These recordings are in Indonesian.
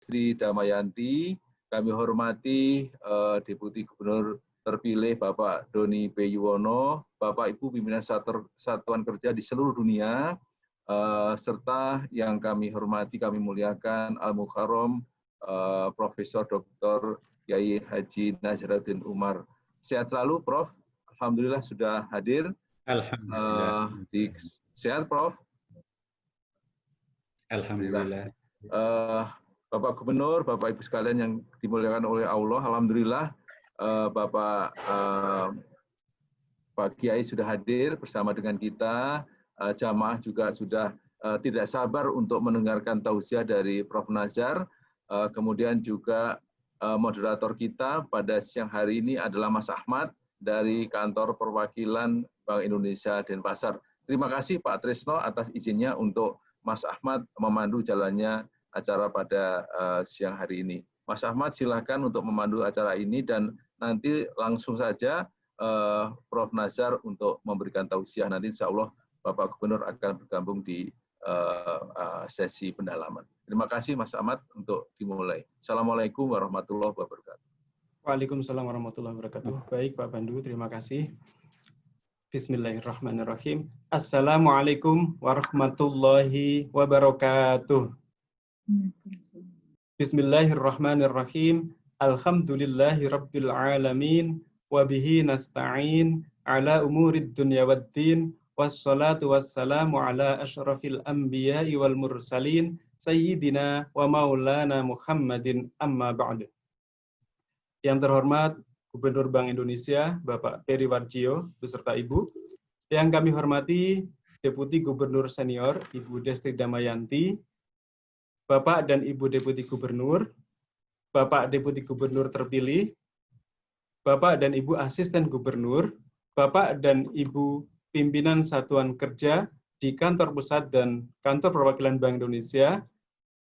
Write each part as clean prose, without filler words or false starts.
Sri Damayanti, kami hormati Deputi Gubernur terpilih Bapak Doni P. Yuwono, Bapak Ibu pimpinan satuan kerja di seluruh dunia, serta yang kami hormati, kami muliakan Al-Mukarram Profesor Dr. Kiai Haji Nazarudin Umar. Sehat selalu, Prof. Alhamdulillah sudah hadir. Alhamdulillah. Sehat, Prof. Alhamdulillah. Bapak Gubernur, Bapak Ibu sekalian yang dimuliakan oleh Allah, alhamdulillah Pak Kiai sudah hadir bersama dengan kita. Jamaah juga sudah tidak sabar untuk mendengarkan tausiah dari Prof. Nazar. Kemudian juga moderator kita pada siang hari ini adalah Mas Ahmad dari Kantor Perwakilan Bank Indonesia Denpasar. Terima kasih Pak Tresno atas izinnya untuk Mas Ahmad memandu jalannya acara pada siang hari ini. Mas Ahmad silakan untuk memandu acara ini dan nanti langsung saja Prof. Nazar untuk memberikan tausiah. Nanti insya Allah Bapak Gubernur akan bergabung di sesi pendalaman. Terima kasih Mas Ahmad untuk dimulai. Assalamualaikum warahmatullahi wabarakatuh. Waalaikumsalam warahmatullahi wabarakatuh. Baik Pak Pandu, terima kasih. Bismillahirrahmanirrahim. Assalamualaikum warahmatullahi wabarakatuh. Bismillahirrahmanirrahim. Alhamdulillahi rabbil alamin. Wabihi nasta'in ala umurid dunya waddin. Wassalatu wassalamu ala ashrafil anbiya'i wal mursalin. Sayyidina wa maulana Muhammadin amma ba'du. Yang terhormat Gubernur Bank Indonesia, Bapak Peri Warjio, beserta Ibu. Yang kami hormati Deputi Gubernur Senior, Ibu Destri Damayanti, Bapak dan Ibu Deputi Gubernur, Bapak Deputi Gubernur terpilih, Bapak dan Ibu Asisten Gubernur, Bapak dan Ibu Pimpinan Satuan Kerja di Kantor Pusat dan Kantor Perwakilan Bank Indonesia,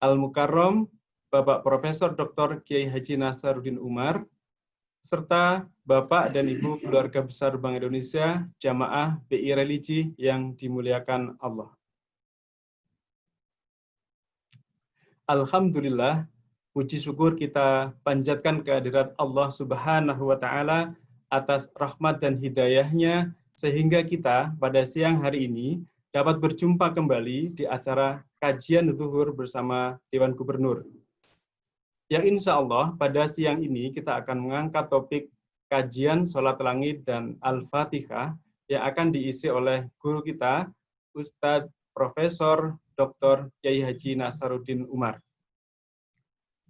Al-Mukarram, Bapak Profesor Dr. Kiai Haji Nazarudin Umar, serta Bapak dan Ibu keluarga besar Bank Indonesia, jamaah BI Religi yang dimuliakan Allah. Alhamdulillah, puji syukur kita panjatkan kehadirat Allah Subhanahu wa Ta'ala atas rahmat dan hidayahnya, sehingga kita pada siang hari ini dapat berjumpa kembali di acara kajian zuhur bersama Dewan Gubernur. Yang insya Allah pada siang ini kita akan mengangkat topik kajian sholat langit dan Al-Fatihah yang akan diisi oleh guru kita, Ustadz Profesor Dr. Kiai Haji Nazarudin Umar.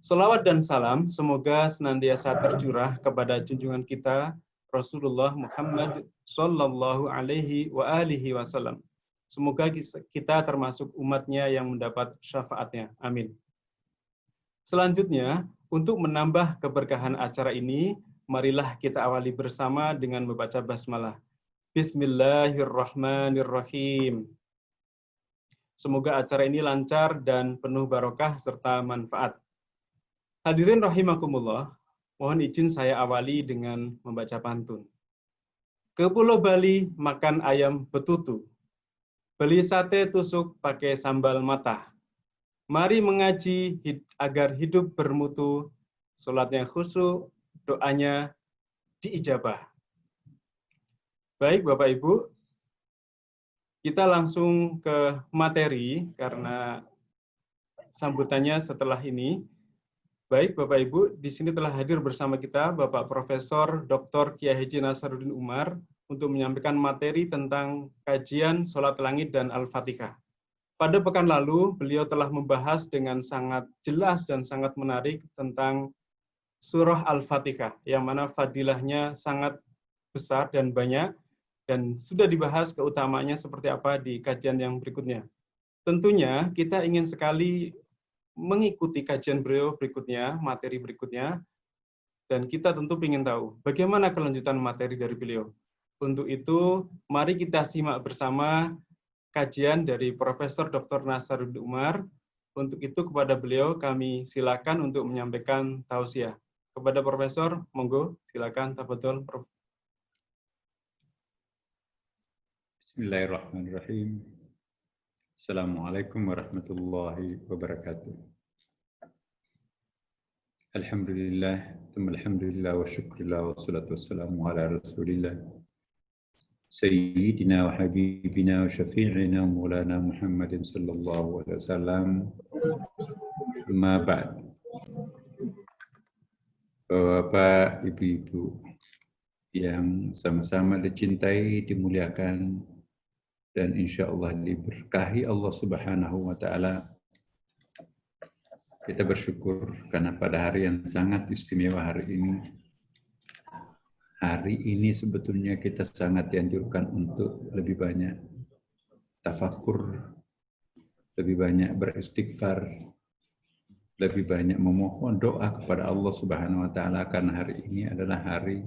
Salawat dan salam semoga senantiasa tercurah kepada junjungan kita Rasulullah Muhammad Sallallahu Alaihi Wasallam. Semoga kita termasuk umatnya yang mendapat syafaatnya. Amin. Selanjutnya, untuk menambah keberkahan acara ini, marilah kita awali bersama dengan membaca basmalah. Bismillahirrahmanirrahim. Semoga acara ini lancar dan penuh barokah serta manfaat. Hadirin rahimakumullah, mohon izin saya awali dengan membaca pantun. Ke Pulau Bali makan ayam betutu, beli sate tusuk pakai sambal matah. Mari mengaji agar hidup bermutu, sholatnya khusyuk, doanya diijabah. Baik Bapak Ibu, kita langsung ke materi karena sambutannya setelah ini. Baik Bapak Ibu, di sini telah hadir bersama kita Bapak Profesor Dr. Kiai Haji Nazarudin Umar untuk menyampaikan materi tentang kajian sholat langit dan Al-Fatihah. Pada pekan lalu, beliau telah membahas dengan sangat jelas dan sangat menarik tentang surah Al-Fatihah, yang mana fadilahnya sangat besar dan banyak, dan sudah dibahas keutamaannya seperti apa di kajian yang berikutnya. Tentunya kita ingin sekali mengikuti kajian beliau berikutnya, materi berikutnya, dan kita tentu ingin tahu bagaimana kelanjutan materi dari beliau. Untuk itu, mari kita simak bersama kajian dari Profesor Dr. Nazarudin Umar. Untuk itu kepada beliau kami silakan untuk menyampaikan tausiah. Kepada Profesor, monggo silakan tafadhol Prof. Bismillahirrahmanirrahim. Assalamualaikum warahmatullahi wabarakatuh. Alhamdulillah, alhamdulillah wa syukurillah wa salatu wassalamu ala rasulillah Sayyidina wa habibina wa syafi'ina maulana Muhammadin sallallahu alaihi wasallam. Amma ba'd. Bapak, ibu-ibu yang sama-sama dicintai, dimuliakan, dan insya Allah diberkahi Allah Subhanahu wa Ta'ala. Kita bersyukur karena pada hari yang sangat istimewa hari ini sebetulnya kita sangat dianjurkan untuk lebih banyak tafakur, lebih banyak beristighfar, lebih banyak memohon doa kepada Allah Subhanahu wa Ta'ala, karena hari ini adalah hari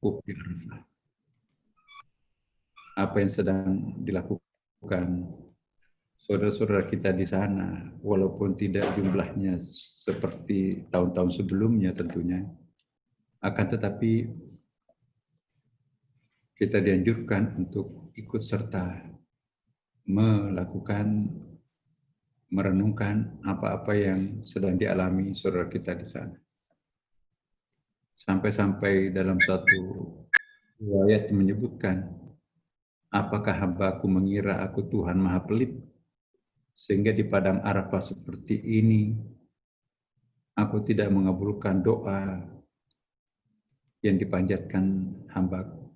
wukuf Arafah. Apa yang sedang dilakukan saudara-saudara kita di sana, walaupun tidak jumlahnya seperti tahun-tahun sebelumnya tentunya, akan tetapi kita dianjurkan untuk ikut serta melakukan, merenungkan apa-apa yang sedang dialami saudara kita di sana. Sampai-sampai dalam satu riwayat menyebutkan, apakah hambaku mengira aku Tuhan Maha Pelit, sehingga di padang Arafah seperti ini, aku tidak mengabulkan doa yang dipanjatkan hambaku.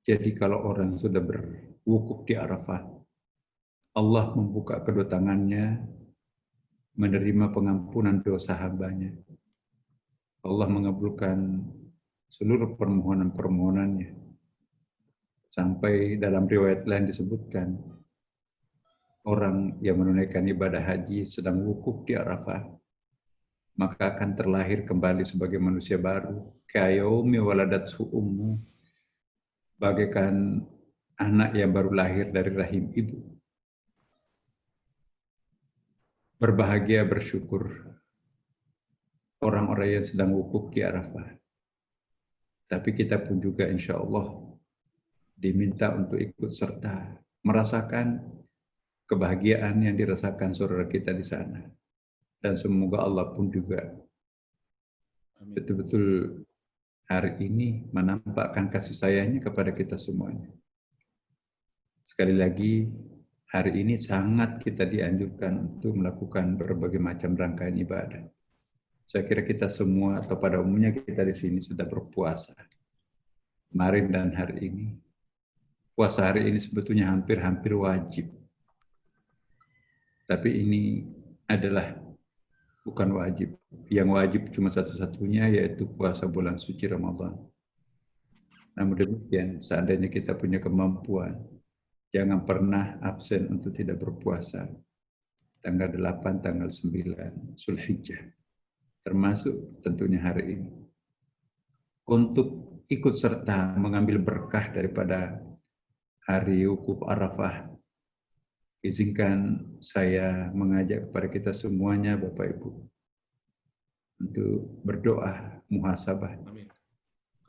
Jadi kalau orang sudah berwukuf di Arafah, Allah membuka kedua tangannya, menerima pengampunan dosa hambanya. Allah mengabulkan seluruh permohonan-permohonannya. Sampai dalam riwayat lain disebutkan, orang yang menunaikan ibadah haji sedang wukuf di Arafah, maka akan terlahir kembali sebagai manusia baru. Kayaumi waladathu ummu, bagaikan anak yang baru lahir dari rahim ibu. Berbahagia, bersyukur orang-orang yang sedang wukuf di Arafah. Tapi kita pun juga insya Allah diminta untuk ikut serta merasakan kebahagiaan yang dirasakan saudara kita di sana. Dan semoga Allah pun juga betul-betul hari ini menampakkan kasih sayangnya kepada kita semuanya. Sekali lagi, hari ini sangat kita dianjurkan untuk melakukan berbagai macam rangkaian ibadah. Saya kira kita semua, atau pada umumnya kita di sini sudah berpuasa kemarin dan hari ini. Puasa hari ini sebetulnya hampir-hampir wajib. Tapi ini adalah bukan wajib. Yang wajib cuma satu-satunya, yaitu puasa bulan suci Ramadan. Namun demikian, seandainya kita punya kemampuan, jangan pernah absen untuk tidak berpuasa. Tanggal 8, tanggal 9, Zulhijjah. Termasuk tentunya hari ini. Untuk ikut serta mengambil berkah daripada hari wukuf Arafah, izinkan saya mengajak kepada kita semuanya, Bapak Ibu, untuk berdoa muhasabah. Amin.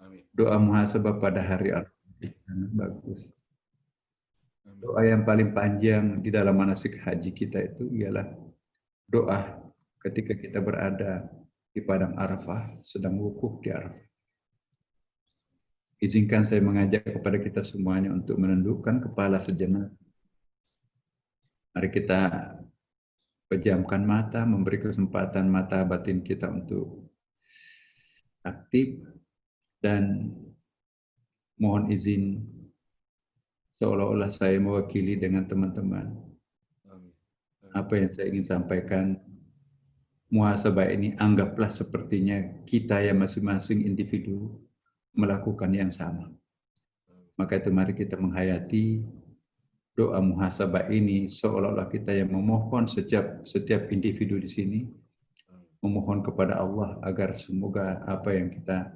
Amin. Doa muhasabah pada hari Arafah bagus. Amin. Doa yang paling panjang di dalam manasik haji kita itu ialah doa ketika kita berada di padang Arafah, sedang wukuf di Arafah. Izinkan saya mengajak kepada kita semuanya untuk menundukkan kepala sejenak. Mari kita pejamkan mata, memberi kesempatan mata batin kita untuk aktif, dan mohon izin seolah-olah saya mewakili dengan teman-teman. Apa yang saya ingin sampaikan, muhasabah ini anggaplah sepertinya kita yang masing-masing individu melakukan yang sama. Maka itu mari kita menghayati doa muhasabah ini seolah-olah kita yang memohon setiap individu di sini memohon kepada Allah agar semoga apa yang kita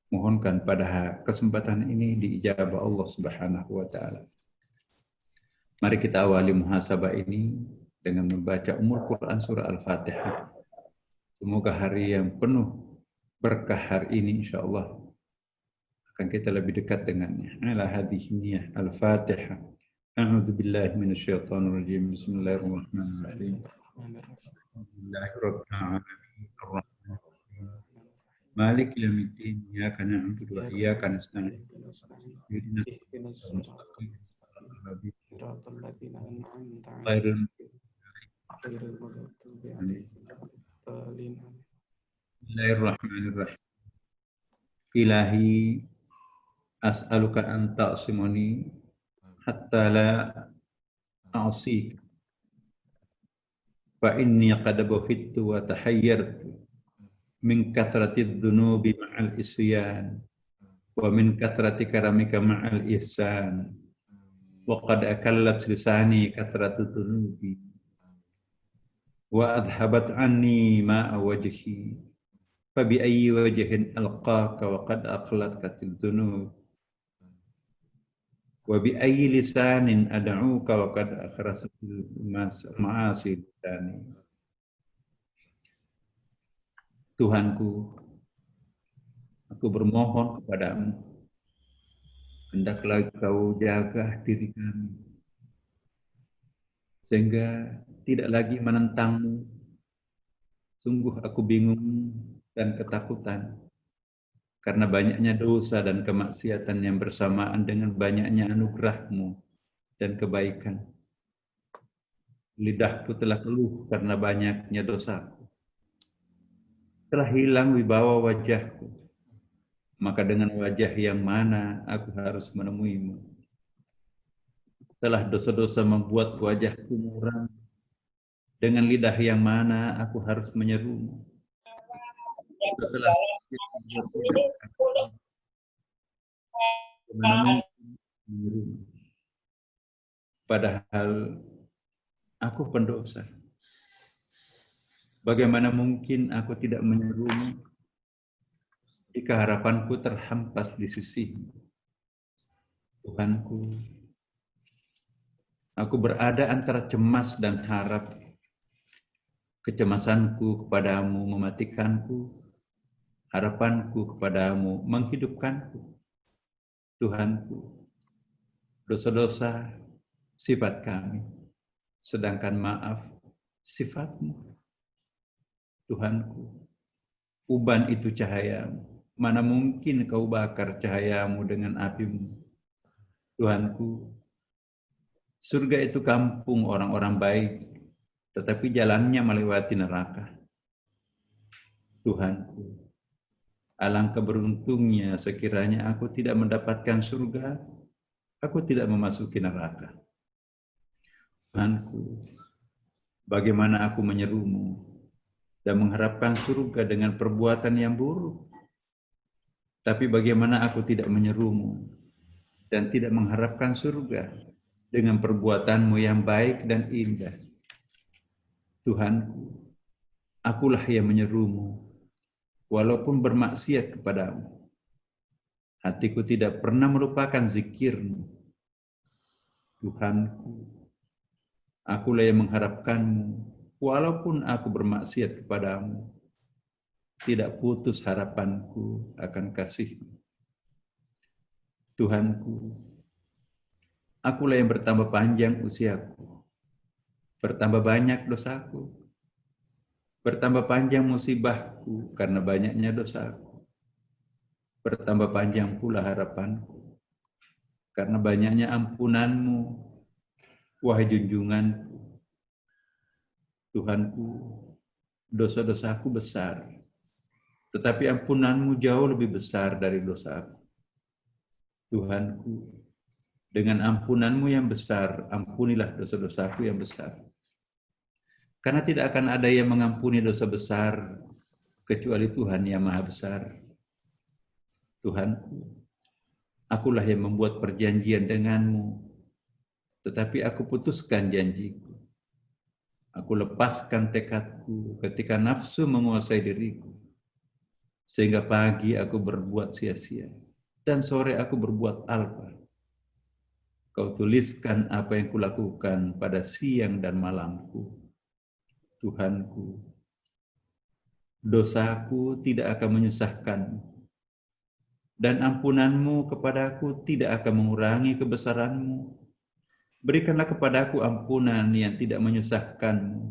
mohonkan pada kesempatan ini diijabah Allah Subhanahu wa Ta'ala. Mari kita awali muhasabah ini dengan membaca Quran surah Al-Fatihah. Semoga hari yang penuh berkah hari ini insya Allah akan kita lebih dekat dengannya. Ala hadhihi niyyah. Al-Fatihah. A'udzu billahi minasyaitonir rajim. Bismillahirrahmanirrahim. Alhamdulillahirabbil alamin. Ar-Rahmanir-Rahim. Maliki yaumiddin. Iyyaka na'budu wa iyyaka nasta'in. Ihdinas siratal mustaqim. Ghairil Bismillahirrahmanirrahim. Ilahi as'aluka an ta'simuni hatta la a'sik fa inni qad buhittu wa tahayyartu min kathrati dhunubi ma'al isyan wa min kathrati karamika ma'al ihsan wa qad akallat lisani kathratu dhunubi wa adhabat anni ma'a wajhi fa bi ayyi wajhin alqaka wa qad aqlatka dhunub wa bi ayyi lisanin ad'uka wa qad akhrasatil ma'asi lisani. Tuhanku, aku bermohon kepadamu, hendaklah kau jaga diri kami sehingga tidak lagi menentangmu. Sungguh aku bingung dan ketakutan karena banyaknya dosa dan kemaksiatan yang bersamaan dengan banyaknya anugerah-Mu dan kebaikan. Lidahku telah keluh karena banyaknya dosaku. Telah hilang wibawa wajahku. Maka dengan wajah yang mana aku harus menemui-Mu? Telah dosa-dosa membuat wajahku muram. Dengan lidah yang mana aku harus menyeru-Mu? Setelah padahal aku pendosa. Bagaimana mungkin aku tidak menyeru-Mu jika harapanku terhampas di sisi-Mu? Tuhanku, aku berada antara cemas dan harap. Kecemasanku kepadamu mematikanku, harapanku kepadamu menghidupkanku. Tuhanku, dosa-dosa sifat kami, sedangkan maaf sifat-Mu. Tuhanku, uban itu cahaya-Mu, mana mungkin kau bakar cahaya-Mu dengan api-Mu. Tuhanku, surga itu kampung orang-orang baik, tetapi jalannya melewati neraka. Tuhanku, alangkah beruntungnya sekiranya aku tidak mendapatkan surga, aku tidak memasuki neraka. Tuhanku, bagaimana aku menyeru-Mu dan mengharapkan surga dengan perbuatan yang buruk. Tapi bagaimana aku tidak menyeru-Mu dan tidak mengharapkan surga dengan perbuatan-Mu yang baik dan indah. Tuhanku, akulah yang menyeru-Mu walaupun bermaksiat kepadamu. Hatiku tidak pernah melupakan zikir-Mu. Tuhanku, akulah yang mengharapkan-Mu walaupun aku bermaksiat kepadamu. Tidak putus harapanku akan kasih-Mu. Tuhanku, akulah yang bertambah panjang usiaku, bertambah banyak dosaku, bertambah panjang musibahku karena banyaknya dosaku, bertambah panjang pula harapanku karena banyaknya ampunan-Mu, wahai junjunganku. Tuhanku, dosa-dosaku besar, tetapi ampunan-Mu jauh lebih besar dari dosaku. Tuhanku, dengan ampunan-Mu yang besar, ampunilah dosa-dosaku yang besar. Karena tidak akan ada yang mengampuni dosa besar kecuali Tuhan yang Maha Besar. Tuhanku, akulah yang membuat perjanjian denganmu, tetapi aku putuskan janjiku. Aku lepaskan tekadku ketika nafsu menguasai diriku, sehingga pagi aku berbuat sia-sia, dan sore aku berbuat alpa. Kau tuliskan apa yang kulakukan pada siang dan malamku. Tuhanku, dosaku tidak akan menyusahkan, dan ampunanmu kepadaku tidak akan mengurangi kebesaranmu. Berikanlah kepadaku ampunan yang tidak menyusahkanmu.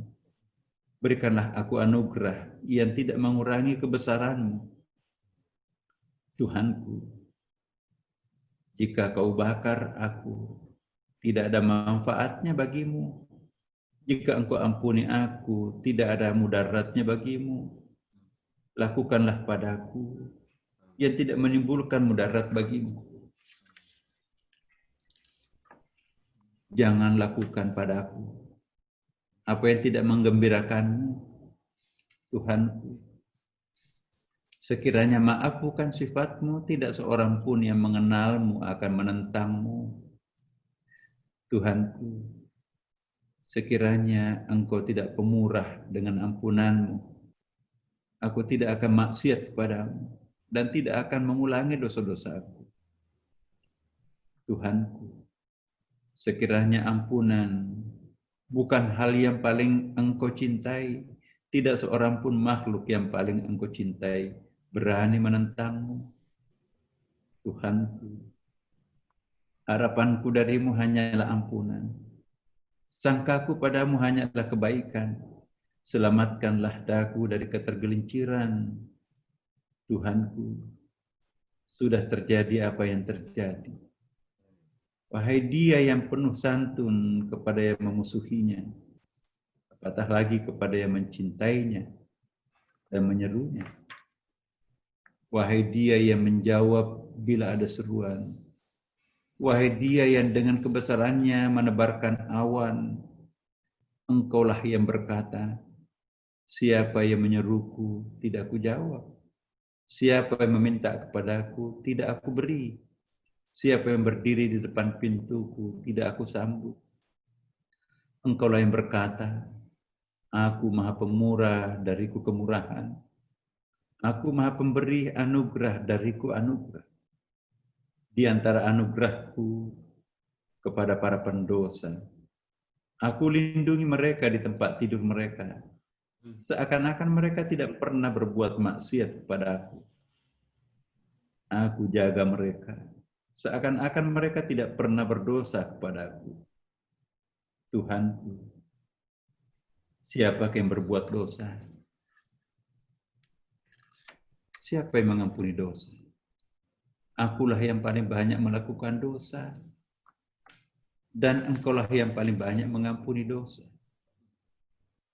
Berikanlah aku anugerah yang tidak mengurangi kebesaranmu. Tuhanku, jika kau bakar aku, tidak ada manfaatnya bagimu. Jika engkau ampuni aku, tidak ada mudaratnya bagimu. Lakukanlah padaku yang tidak menimbulkan mudarat bagimu. Jangan lakukan padaku apa yang tidak menggembirakanmu, Tuhanku. Sekiranya maaf bukan sifatmu, tidak seorang pun yang mengenalmu akan menentangmu. Tuhanku, sekiranya engkau tidak pemurah dengan ampunanmu, aku tidak akan maksiat kepadamu dan tidak akan mengulangi dosa-dosaku. Tuhanku, sekiranya ampunan bukan hal yang paling engkau cintai, tidak seorang pun makhluk yang paling engkau cintai berani menentangmu. Tuhanku, harapanku darimu hanyalah ampunan. Sangkaku padamu hanyalah kebaikan. Selamatkanlah daku dari ketergelinciran. Tuhanku, sudah terjadi apa yang terjadi. Wahai dia yang penuh santun kepada yang memusuhinya, apatah lagi kepada yang mencintainya dan menyerunya. Wahai dia yang menjawab bila ada seruan. Wahai dia yang dengan kebesarannya menebarkan awan. Engkaulah yang berkata, siapa yang menyeruku tidak aku jawab. Siapa yang meminta kepadaku tidak aku beri. Siapa yang berdiri di depan pintuku tidak aku sambut. Engkaulah yang berkata, aku maha pemurah, dariku kemurahan. Aku maha pemberi anugerah, dariku anugerah. Di antara anugerahku kepada para pendosa, aku lindungi mereka di tempat tidur mereka. Seakan-akan mereka tidak pernah berbuat maksiat kepada aku. Aku jaga mereka. Seakan-akan mereka tidak pernah berdosa kepadaku. Tuhanku, siapa yang berbuat dosa? Siapa yang mengampuni dosa? Akulah yang paling banyak melakukan dosa. Dan engkaulah yang paling banyak mengampuni dosa.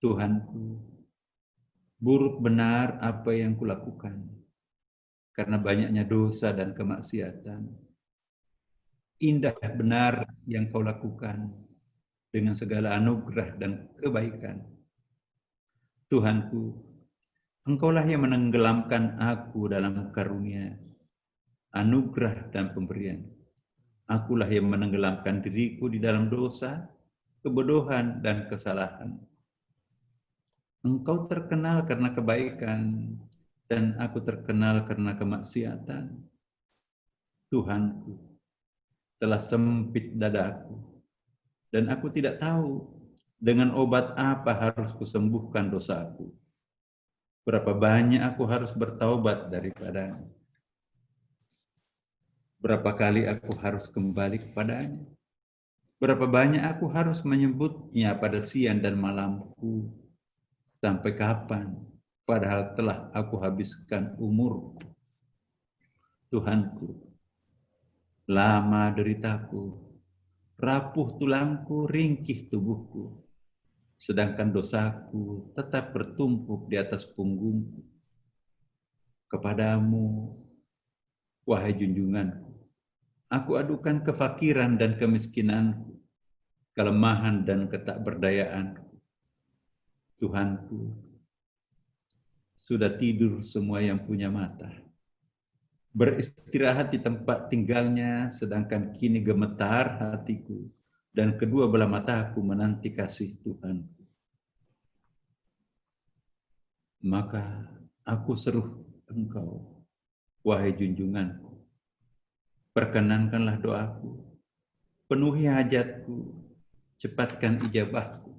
Tuhanku, buruk benar apa yang kulakukan. Karena banyaknya dosa dan kemaksiatan. Indah benar yang kau lakukan dengan segala anugerah dan kebaikan. Tuhanku, engkaulah yang menenggelamkan aku dalam karunia, anugerah dan pemberian. Akulah yang menenggelamkan diriku di dalam dosa, kebodohan dan kesalahan. Engkau terkenal karena kebaikan, dan aku terkenal karena kemaksiatan. Tuhanku, telah sempit dadaku, dan aku tidak tahu dengan obat apa harus kusembuhkan dosaku. Berapa banyak aku harus bertaubat daripadanya. Berapa kali aku harus kembali kepadanya. Berapa banyak aku harus menyebutnya pada siang dan malamku. Sampai kapan? Padahal telah aku habiskan umurku. Tuhanku, lama deritaku, rapuh tulangku, ringkih tubuhku, sedangkan dosaku tetap bertumpuk di atas punggungku. Kepadamu, wahai junjunganku, aku adukan kefakiran dan kemiskinanku, kelemahan dan ketakberdayaanku. Tuhanku, sudah tidur semua yang punya mata. Beristirahat di tempat tinggalnya, sedangkan kini gemetar hatiku, dan kedua belah mataku menanti kasih Tuhan. Maka aku seru engkau, wahai junjunganku. Perkenankanlah doaku, penuhi hajatku, cepatkan ijabahku.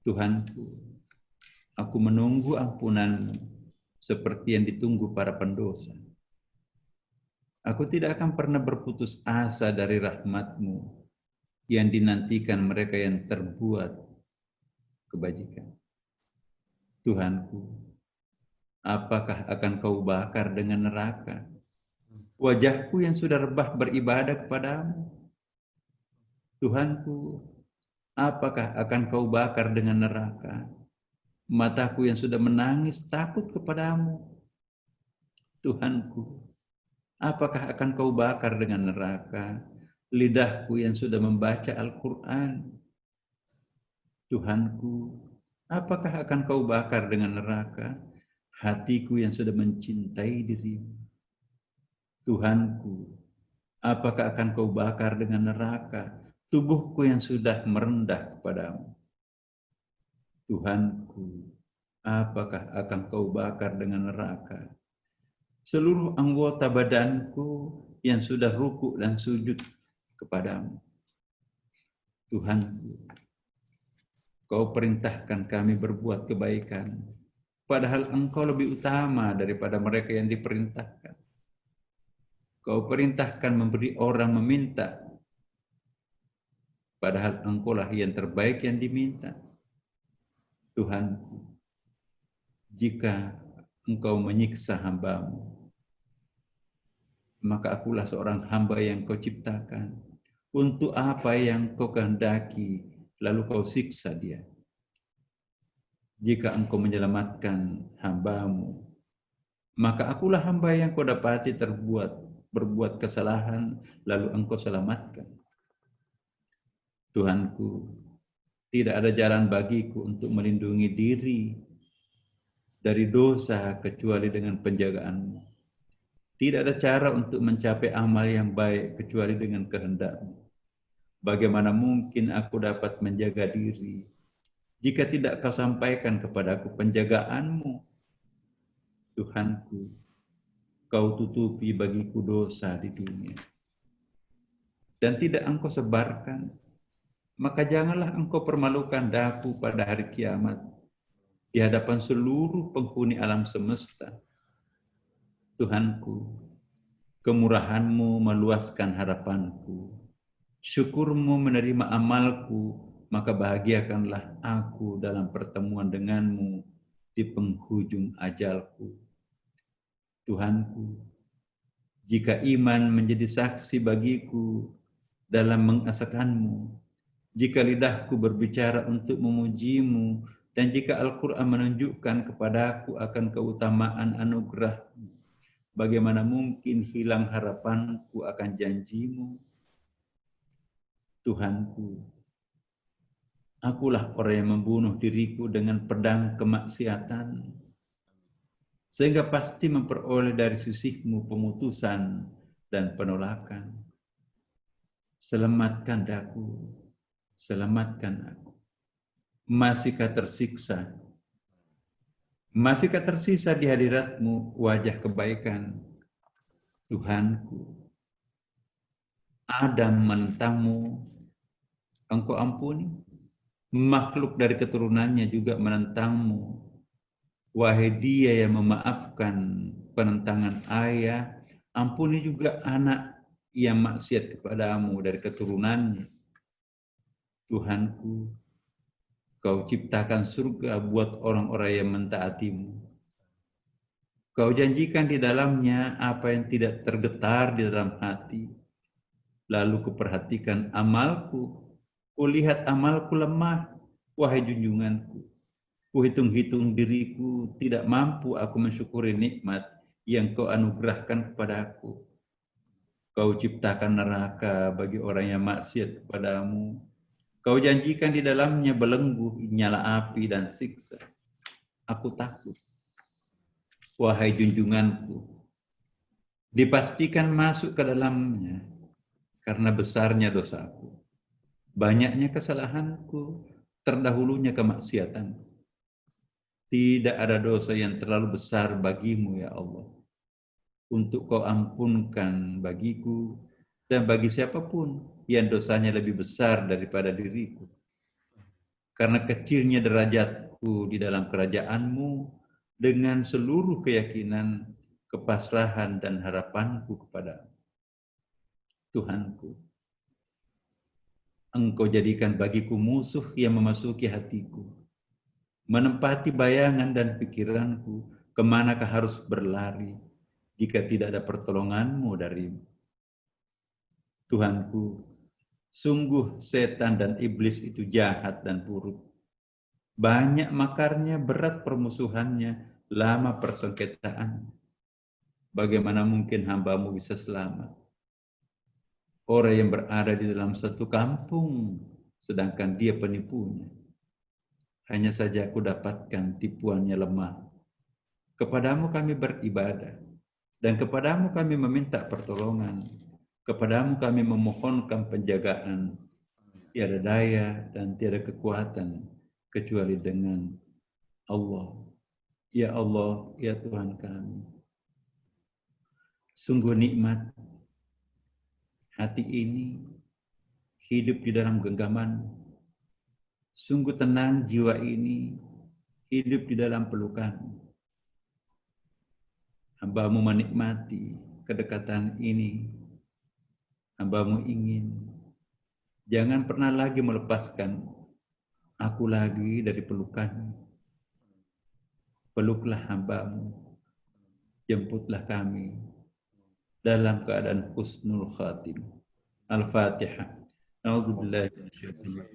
Tuhanku, aku menunggu ampunanmu, seperti yang ditunggu para pendosa. Aku tidak akan pernah berputus asa dari rahmat-Mu yang dinantikan mereka yang terbuat kebajikan. Tuhanku, apakah akan Kau bakar dengan neraka wajahku yang sudah rebah beribadah kepadamu? Tuhanku, apakah akan Kau bakar dengan neraka mataku yang sudah menangis takut kepadamu? Tuhanku, apakah akan Kau bakar dengan neraka lidahku yang sudah membaca Al-Quran? Tuhanku, apakah akan Kau bakar dengan neraka hatiku yang sudah mencintai dirimu? Tuhanku, apakah akan Kau bakar dengan neraka tubuhku yang sudah merendah kepadamu? Tuhanku, apakah akan Kau bakar dengan neraka seluruh anggota badanku yang sudah rukuk dan sujud kepadamu? Tuhanku, Kau perintahkan kami berbuat kebaikan, padahal Engkau lebih utama daripada mereka yang diperintahkan. Kau perintahkan memberi orang meminta, padahal Engkaulah yang terbaik yang diminta. Tuhanku, jika Engkau menyiksa hamba-Mu, maka akulah seorang hamba yang Kau ciptakan. Untuk apa yang Kau kehendaki, lalu Kau siksa dia. Jika Engkau menyelamatkan hamba-Mu, maka akulah hamba yang Kau dapati berbuat kesalahan, lalu Engkau selamatkan. Tuhanku, tidak ada jalan bagiku untuk melindungi diri dari dosa kecuali dengan penjagaan-Mu. Tidak ada cara untuk mencapai amal yang baik kecuali dengan kehendak-Mu. Bagaimana mungkin aku dapat menjaga diri jika tidak Kau sampaikan kepadaku penjagaan-Mu? Tuhanku, Kau tutupi bagiku dosa di dunia dan tidak Engkau sebarkan, maka janganlah Engkau permalukan daku pada hari kiamat di hadapan seluruh penghuni alam semesta. Tuhanku, kemurahan-Mu meluaskan harapanku, syukur-Mu menerima amalku, maka bahagiakanlah aku dalam pertemuan dengan-Mu di penghujung ajalku. Tuhanku, jika iman menjadi saksi bagiku dalam mengesahkan-Mu, jika lidahku berbicara untuk memuji-Mu, dan jika Al-Quran menunjukkan kepadaku akan keutamaan anugerah-Mu, bagaimana mungkin hilang harapanku akan janji-Mu? Tuhanku, akulah orang yang membunuh diriku dengan pedang kemaksiatan, sehingga pasti memperoleh dari sisi-Mu pemutusan dan penolakan. Selamatkan aku, selamatkan aku. Masihkah tersiksa? Masihkah tersisa di hadirat-Mu wajah kebaikan? Tuhanku, Adam menentang-Mu, Engkau ampuni. Makhluk dari keturunannya juga menentang-Mu. Wahai Dia yang memaafkan penentangan ayah, ampuni juga anak yang maksiat kepadamu dari keturunannya. Tuhanku, Kau ciptakan surga buat orang-orang yang mentaati-Mu. Kau janjikan di dalamnya apa yang tidak tergetar di dalam hati. Lalu kuperhatikan amalku, kulihat amalku lemah, wahai junjunganku. Kuhitung-hitung diriku, tidak mampu aku mensyukuri nikmat yang Kau anugerahkan kepadaku. Kau ciptakan neraka bagi orang yang maksiat kepadamu. Kau janjikan di dalamnya belenggu, nyala api dan siksa. Aku takut. Wahai junjunganku, dipastikan masuk ke dalamnya karena besarnya dosaku. Banyaknya kesalahanku, terdahulunya kemaksiatan. Tidak ada dosa yang terlalu besar bagimu, ya Allah, untuk Kau ampunkan bagiku dan bagi siapapun yang dosanya lebih besar daripada diriku. Karena kecilnya derajatku di dalam kerajaan-Mu, dengan seluruh keyakinan, kepasrahan dan harapanku kepadamu. Tuhanku. Engkau jadikan bagiku musuh yang memasuki hatiku, menempati bayangan dan pikiranku, kemanakah harus berlari jika tidak ada pertolonganmu darimu. Tuhanku, sungguh setan dan iblis itu jahat dan buruk. Banyak makarnya, berat permusuhannya, lama persengketaan. Bagaimana mungkin hamba-Mu bisa selamat? Orang yang berada di dalam satu kampung, sedangkan dia penipunya. Hanya saja aku dapatkan tipuannya lemah. Kepadamu kami beribadah, dan kepadamu kami meminta pertolongan. Kepadamu kami memohonkan penjagaan. Tiada daya dan tiada kekuatan kecuali dengan Allah. Ya Allah, ya Tuhan kami. Sungguh nikmat hati ini hidup di dalam genggaman. Sungguh tenang jiwa ini hidup di dalam pelukan. Hamba-Mu menikmati kedekatan ini. Hamba-Mu ingin jangan pernah lagi melepaskan aku lagi dari pelukan. Peluklah hamba-Mu, jemputlah kami dalam keadaan husnul khatim. Al-Fatihah. A'udzubillahi minasyaitonir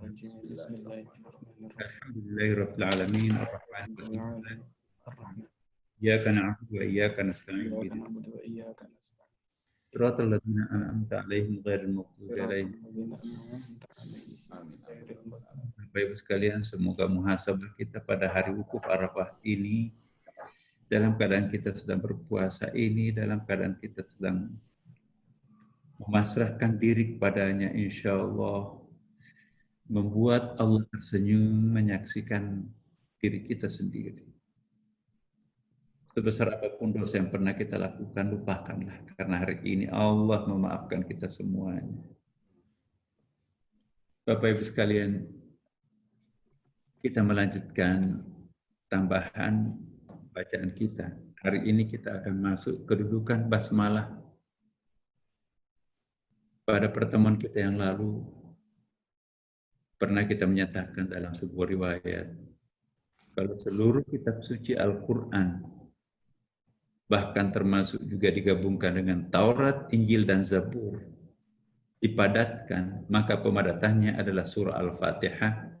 rajim. Bismillahirrahmanirrahim. Alhamdulillahirabbil alamin arrahmanirrahim. Iyyaka na'budu wa iyyaka nasta'in. Shiratal ladzina an'amta 'alaihim ghairil maghdubi 'alaihim. Bapak Ibu sekalian, semoga muhasabah kita pada hari wukuf Arafah ini, dalam keadaan kita sedang berpuasa ini, dalam keadaan kita sedang memasrahkan diri kepadanya, insya Allah membuat Allah tersenyum menyaksikan diri kita sendiri. Sebesar apapun dosa yang pernah kita lakukan, lupakanlah. Karena hari ini Allah memaafkan kita semuanya. Bapak Ibu sekalian, kita melanjutkan tambahan bacaan kita. Hari ini kita akan masuk kedudukan basmalah. Pada pertemuan kita yang lalu, pernah kita menyatakan dalam sebuah riwayat, kalau seluruh kitab suci Al-Quran, bahkan termasuk juga digabungkan dengan Taurat, Injil, dan Zabur, dipadatkan, maka pemadatannya adalah surah Al-Fatihah.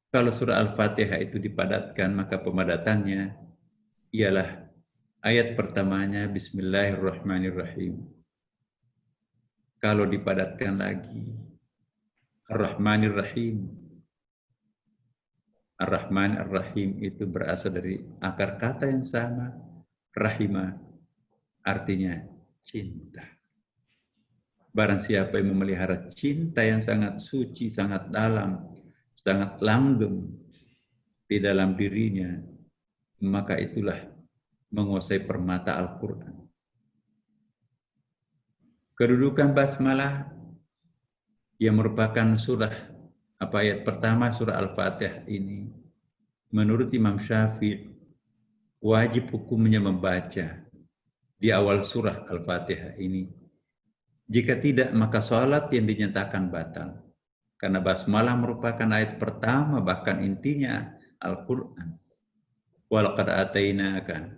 Kalau surah Al-Fatihah itu dipadatkan, maka pemadatannya ialah ayat pertamanya Bismillahirrahmanirrahim. Kalau dipadatkan lagi Ar-Rahmanir-Rahim. Ar-Rahman Ar-Rahim itu berasal dari akar kata yang sama, rahimah, artinya cinta. Barang siapa yang memelihara cinta yang sangat suci, sangat dalam, sangat langgeng di dalam dirinya, maka itulah menguasai permata Al-Quran. Kedudukan basmalah yang merupakan surah ayat pertama surah Al-Fatihah ini, menurut Imam Syafi'i, wajib hukumnya membaca di awal surah Al-Fatihah ini. Jika tidak, maka sholat yang dinyatakan batal. Karena basmalah merupakan ayat pertama, bahkan intinya Al-Quran. Walaqad atainaka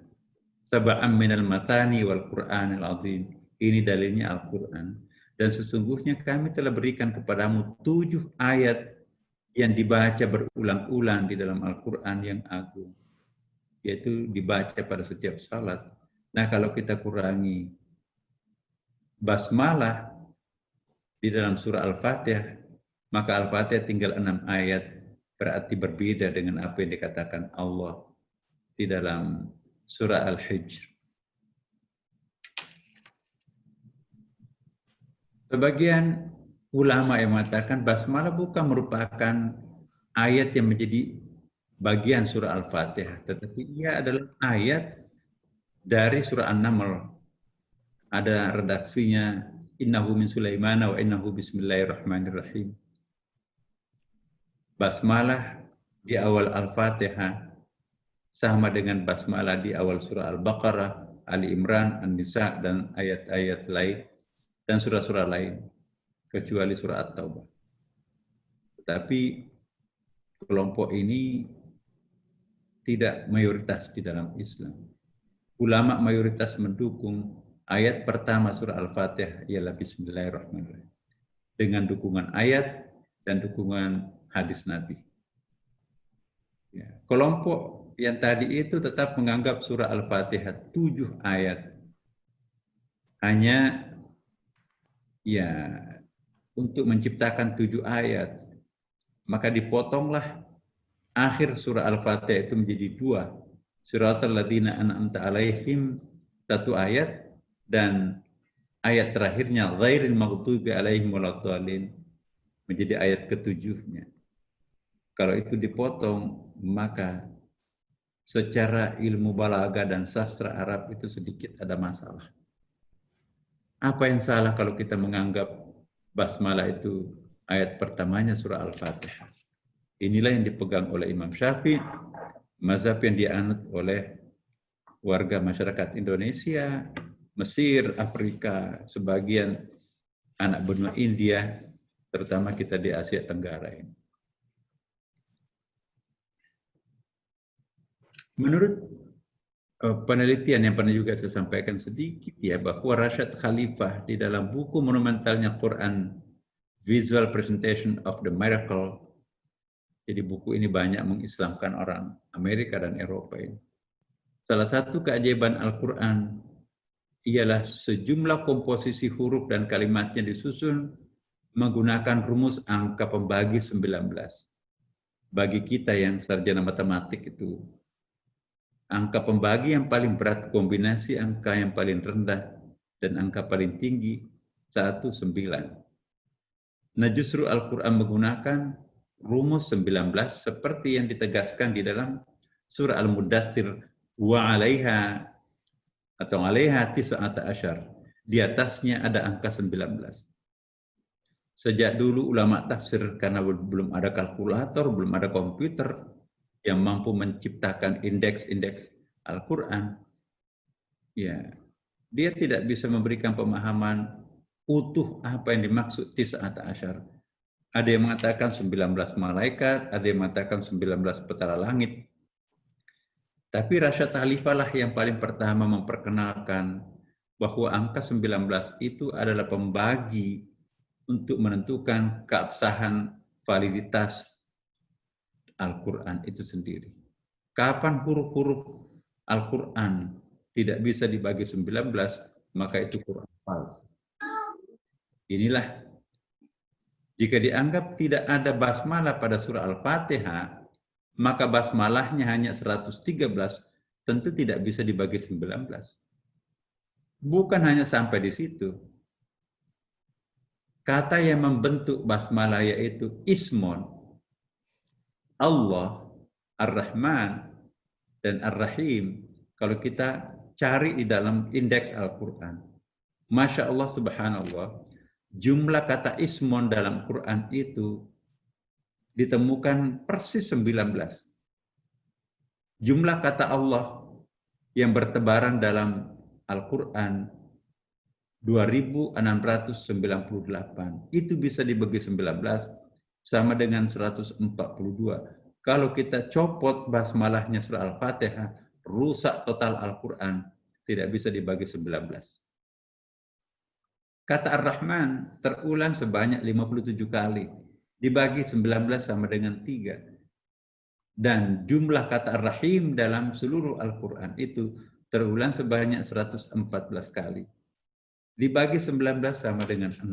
sab'an minal matani wal Qur'anil azim. Ini dalilnya Al-Quran. Dan sesungguhnya kami telah berikan kepadamu 7 ayat yang dibaca berulang-ulang di dalam Al-Quran yang agung. Yaitu dibaca pada setiap salat. Nah, kalau kita kurangi basmalah di dalam surah Al-Fatihah, maka Al-Fatihah tinggal 6 ayat, berarti berbeda dengan apa yang dikatakan Allah di dalam surah Al-Hijr. Sebagian ulama yang mengatakan basmalah bukan merupakan ayat yang menjadi bagian surah Al-Fatihah, tetapi ia adalah ayat dari surah An-Naml. Ada redaksinya, innahu min Sulaimana wa innahu bismillahirrahmanirrahim. Basmalah di awal Al-Fatihah sama dengan basmalah di awal surah Al-Baqarah, Ali Imran, An-Nisa, dan ayat-ayat lain. dan surah-surah lain kecuali surah At-Taubah. Tetapi kelompok ini tidak mayoritas di dalam Islam. Ulama mayoritas mendukung ayat pertama surah Al-Fatihah ialah Bismillahirrahmanirrahim dengan dukungan ayat dan dukungan hadis Nabi. Ya. Kelompok yang tadi itu tetap menganggap surah Al-Fatihah 7 ayat. Hanya ya untuk menciptakan 7 ayat, maka dipotonglah akhir surah Al-Fatihah itu menjadi 2. Siratal ladzina an'amta alaihim 1 ayat, dan ayat terakhirnya ghairil maghdubi alaihim waladdallin menjadi ayat ke-7-nya. Kalau itu dipotong, maka secara ilmu balaghah dan sastra Arab itu sedikit ada masalah. Apa yang salah kalau kita menganggap basmalah itu ayat pertamanya surah Al-Fatihah? Inilah yang dipegang oleh Imam Syafi'i, mazhab yang dianut oleh warga masyarakat Indonesia, Mesir, Afrika, sebagian anak benua India, terutama kita di Asia Tenggara ini. Menurut penelitian yang pernah juga saya sampaikan sedikit ya, bahwa Rashad Khalifah di dalam buku monumentalnya Quran Visual Presentation of the Miracle, jadi buku ini banyak mengislamkan orang Amerika dan Eropa ini. Salah satu keajaiban Al-Quran ialah sejumlah komposisi huruf dan kalimatnya disusun menggunakan rumus angka pembagi 19. Bagi kita yang sarjana matematik itu, angka pembagi yang paling berat kombinasi angka yang paling rendah dan angka paling tinggi 1, 9. Nah justru Al-Quran menggunakan rumus 19 seperti yang ditegaskan di dalam surah Al-Muddathir, wa 'alaiha atau 'alaiha 19. Di atasnya ada angka 19. Sejak dulu ulama tafsir, karena belum ada kalkulator, belum ada komputer yang mampu menciptakan indeks-indeks Al-Quran, ya, dia tidak bisa memberikan pemahaman utuh apa yang dimaksud 19. Ada yang mengatakan 19 malaikat, ada yang mengatakan 19 petala langit. Tapi Rashad Khalifah lah yang paling pertama memperkenalkan bahwa angka 19 itu adalah pembagi untuk menentukan keabsahan validitas Al-Quran itu sendiri. Kapan huruf-huruf Al-Quran tidak bisa dibagi 19, maka itu Quran palsu. Inilah, jika dianggap tidak ada basmalah pada surah Al-Fatihah, maka basmalahnya hanya 113, tentu tidak bisa dibagi 19. Bukan hanya sampai di situ. Kata yang membentuk basmalah yaitu ismon, Allah, Ar-Rahman, dan Ar-Rahim. Kalau kita cari di dalam indeks Al-Quran, Masya Allah, subhanallah, jumlah kata ismon dalam Quran itu ditemukan persis 19. Jumlah kata Allah yang bertebaran dalam Al-Quran 2698. Itu bisa dibagi 19 sama dengan 142. Kalau kita copot basmalahnya surah Al-Fatihah, rusak total Al-Quran, tidak bisa dibagi 19. Kata Ar-Rahman terulang sebanyak 57 kali. Dibagi 19 sama dengan 3. Dan jumlah kata Ar-Rahim dalam seluruh Al-Quran itu terulang sebanyak 114 kali. Dibagi 19 sama dengan 6.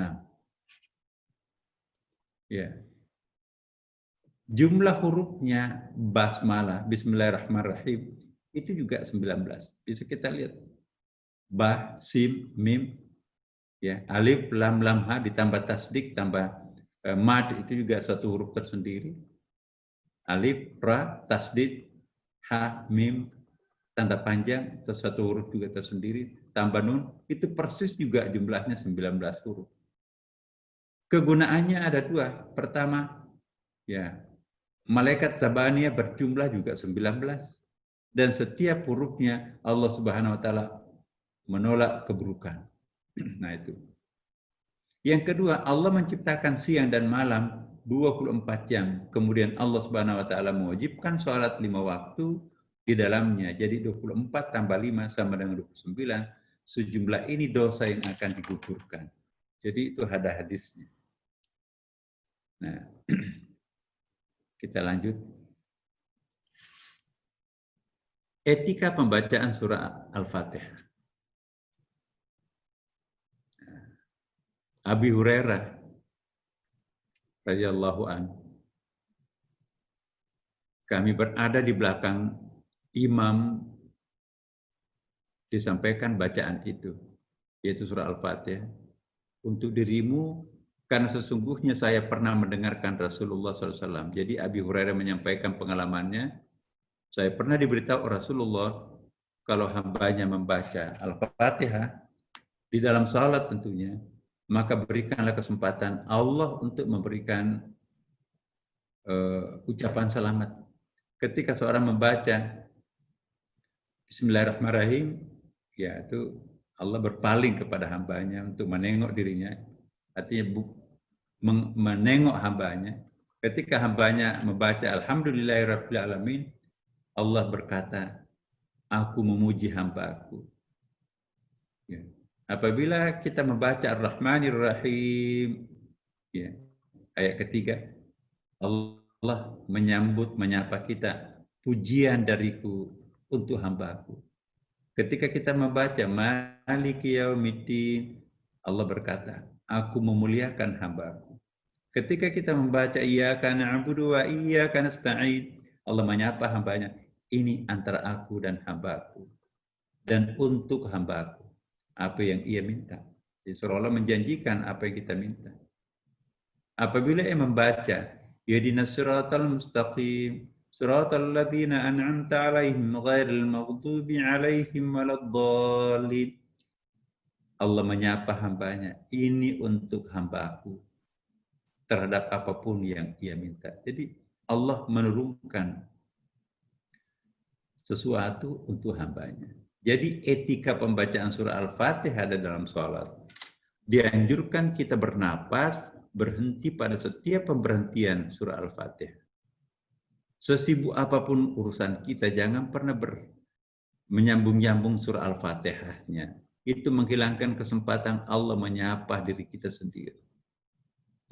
Ya. Jumlah hurufnya basmalah, Bismillahirrahmanirrahim, itu juga 19. Bisa kita lihat. Ba, sim, mim, ya, alif, lam, lam, ha, ditambah tasdik, tambah mad, itu juga satu huruf tersendiri. Alif, ra, tasdid, ha, mim, tanda panjang, satu huruf juga tersendiri, tambah nun, itu persis juga jumlahnya 19 huruf. Kegunaannya ada 2. Pertama, ya, malaikat Zabaniyah berjumlah juga 19. Dan setiap hurufnya Allah Subhanahu wa taala menolak keburukan. Nah itu. Yang kedua, Allah menciptakan siang dan malam 24 jam. Kemudian Allah Subhanahu wa taala mewajibkan sholat 5 waktu di dalamnya. Jadi 24 tambah 5 sama dengan 29. Sejumlah ini dosa yang akan digugurkan. Jadi itu ada hadisnya. Nah, kita lanjut. Etika pembacaan surah Al-Fatihah. Abi Hurairah radhiyallahu anhu, kami berada di belakang imam, disampaikan bacaan itu, yaitu surah Al-Fatihah. Untuk dirimu, karena sesungguhnya saya pernah mendengarkan Rasulullah SAW. Jadi Abi Hurairah menyampaikan pengalamannya, saya pernah diberitahu Rasulullah, kalau hambanya membaca Al-Fatihah, di dalam salat tentunya, maka berikanlah kesempatan Allah untuk memberikan ucapan selamat. Ketika seorang membaca Bismillahirrahmanirrahim, ya itu Allah berpaling kepada hambanya untuk menengok dirinya, artinya menengok hambanya. Ketika hambanya membaca Alhamdulillahirrahmanirrahim, Allah berkata, aku memuji hambaku. Ya. Apabila kita membaca Ar-Rahmanir-Rahim, ya, ayat ketiga, Allah menyapa kita, pujian dariku untuk hambaku. Ketika kita membaca Maliki Yaumiddin, Allah berkata, aku memuliakan hambaku. Ketika kita membaca Iyyaka na'budu wa iyyaka nasta'in, Allah menyapa hambanya, ini antara aku dan hambaku, dan untuk hambaku apa yang ia minta. Jadi seolah-olah menjanjikan apa yang kita minta. Apabila ia membaca Ihdinas siratal mustaqim siratal ladzina an'amta 'alaihim ghairil maghdubi 'alaihim waladdallin, Allah menyapa hambanya, ini untuk hambaku terhadap apapun yang ia minta. Jadi Allah menurunkan sesuatu untuk hambanya. Jadi etika pembacaan surah Al-Fatihah ada dalam sholat. Dianjurkan kita bernapas, berhenti pada setiap pemberhentian surah Al-Fatihah. Sesibuk apapun urusan kita, jangan pernah menyambung-nyambung surah Al-Fatihahnya. Itu menghilangkan kesempatan Allah menyapa diri kita sendiri.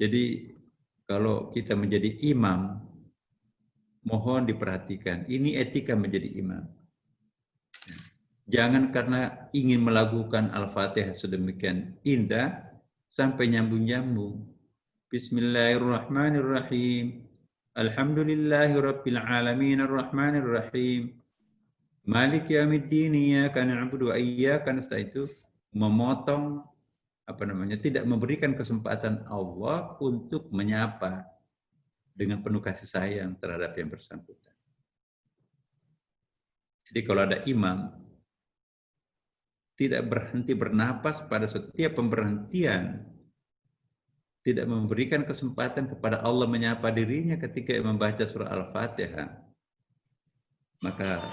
Jadi kalau kita menjadi imam, mohon diperhatikan, ini etika menjadi imam. Jangan karena ingin melakukan Al-Fatihah sedemikian indah, sampai nyambung-nyambung. Bismillahirrahmanirrahim. Alhamdulillahirabbil alamin arrahmanirrahim. Maliki yaumiddin iyyaka na'budu wa iyyaka nasta'in, itu memotong tidak memberikan kesempatan Allah untuk menyapa dengan penuh kasih sayang terhadap yang bersangkutan. Jadi kalau ada imam tidak berhenti bernapas pada setiap pemberhentian, tidak memberikan kesempatan kepada Allah menyapa dirinya ketika membaca surah Al-Fatihah, maka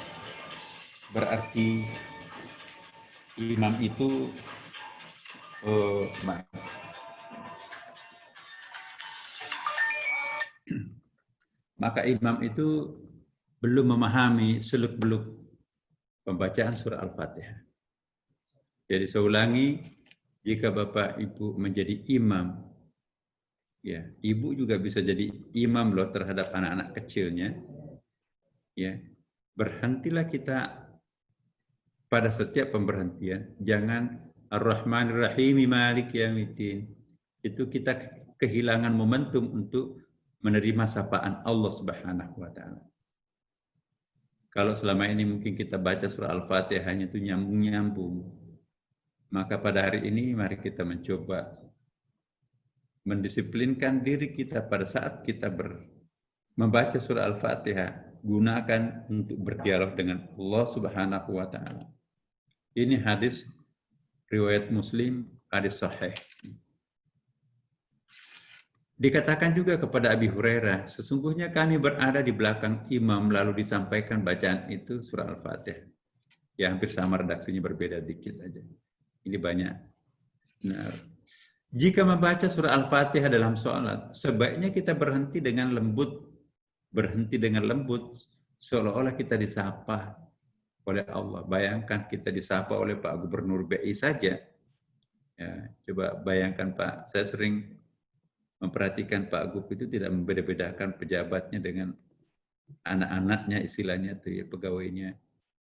berarti imam itu belum memahami seluk-beluk pembacaan surah Al-Fatihah. Jadi saya ulangi, jika Bapak Ibu menjadi imam, ya, ibu juga bisa jadi imam loh terhadap anak-anak kecilnya. Ya, berhentilah kita pada setiap pemberhentian, jangan Ar-Rahmanir-Rahim Maliki Yaumiddin. Itu kita kehilangan momentum untuk menerima sapaan Allah Subhanahu wa taala. Kalau selama ini mungkin kita baca surah Al-Fatihah hanya itu nyambung-nyambung, maka pada hari ini mari kita mencoba mendisiplinkan diri kita pada saat kita membaca surah Al-Fatihah, gunakan untuk berdialog dengan Allah Subhanahu wa taala. Ini hadis riwayat Muslim, hadis sahih. Dikatakan juga kepada Abi Hurairah, sesungguhnya kami berada di belakang imam lalu disampaikan bacaan itu surah Al-Fatihah. Ya hampir sama, redaksinya berbeda dikit aja. Ini banyak. Nah, Jika membaca surah Al-Fatihah dalam sholat, sebaiknya kita berhenti dengan lembut, seolah-olah kita disapa oleh Allah. Bayangkan kita disapa oleh Pak Gubernur BI saja. Ya, coba bayangkan Pak, saya sering memperhatikan Pak Gub itu tidak membeda-bedakan pejabatnya dengan anak-anaknya, istilahnya itu ya, pegawainya.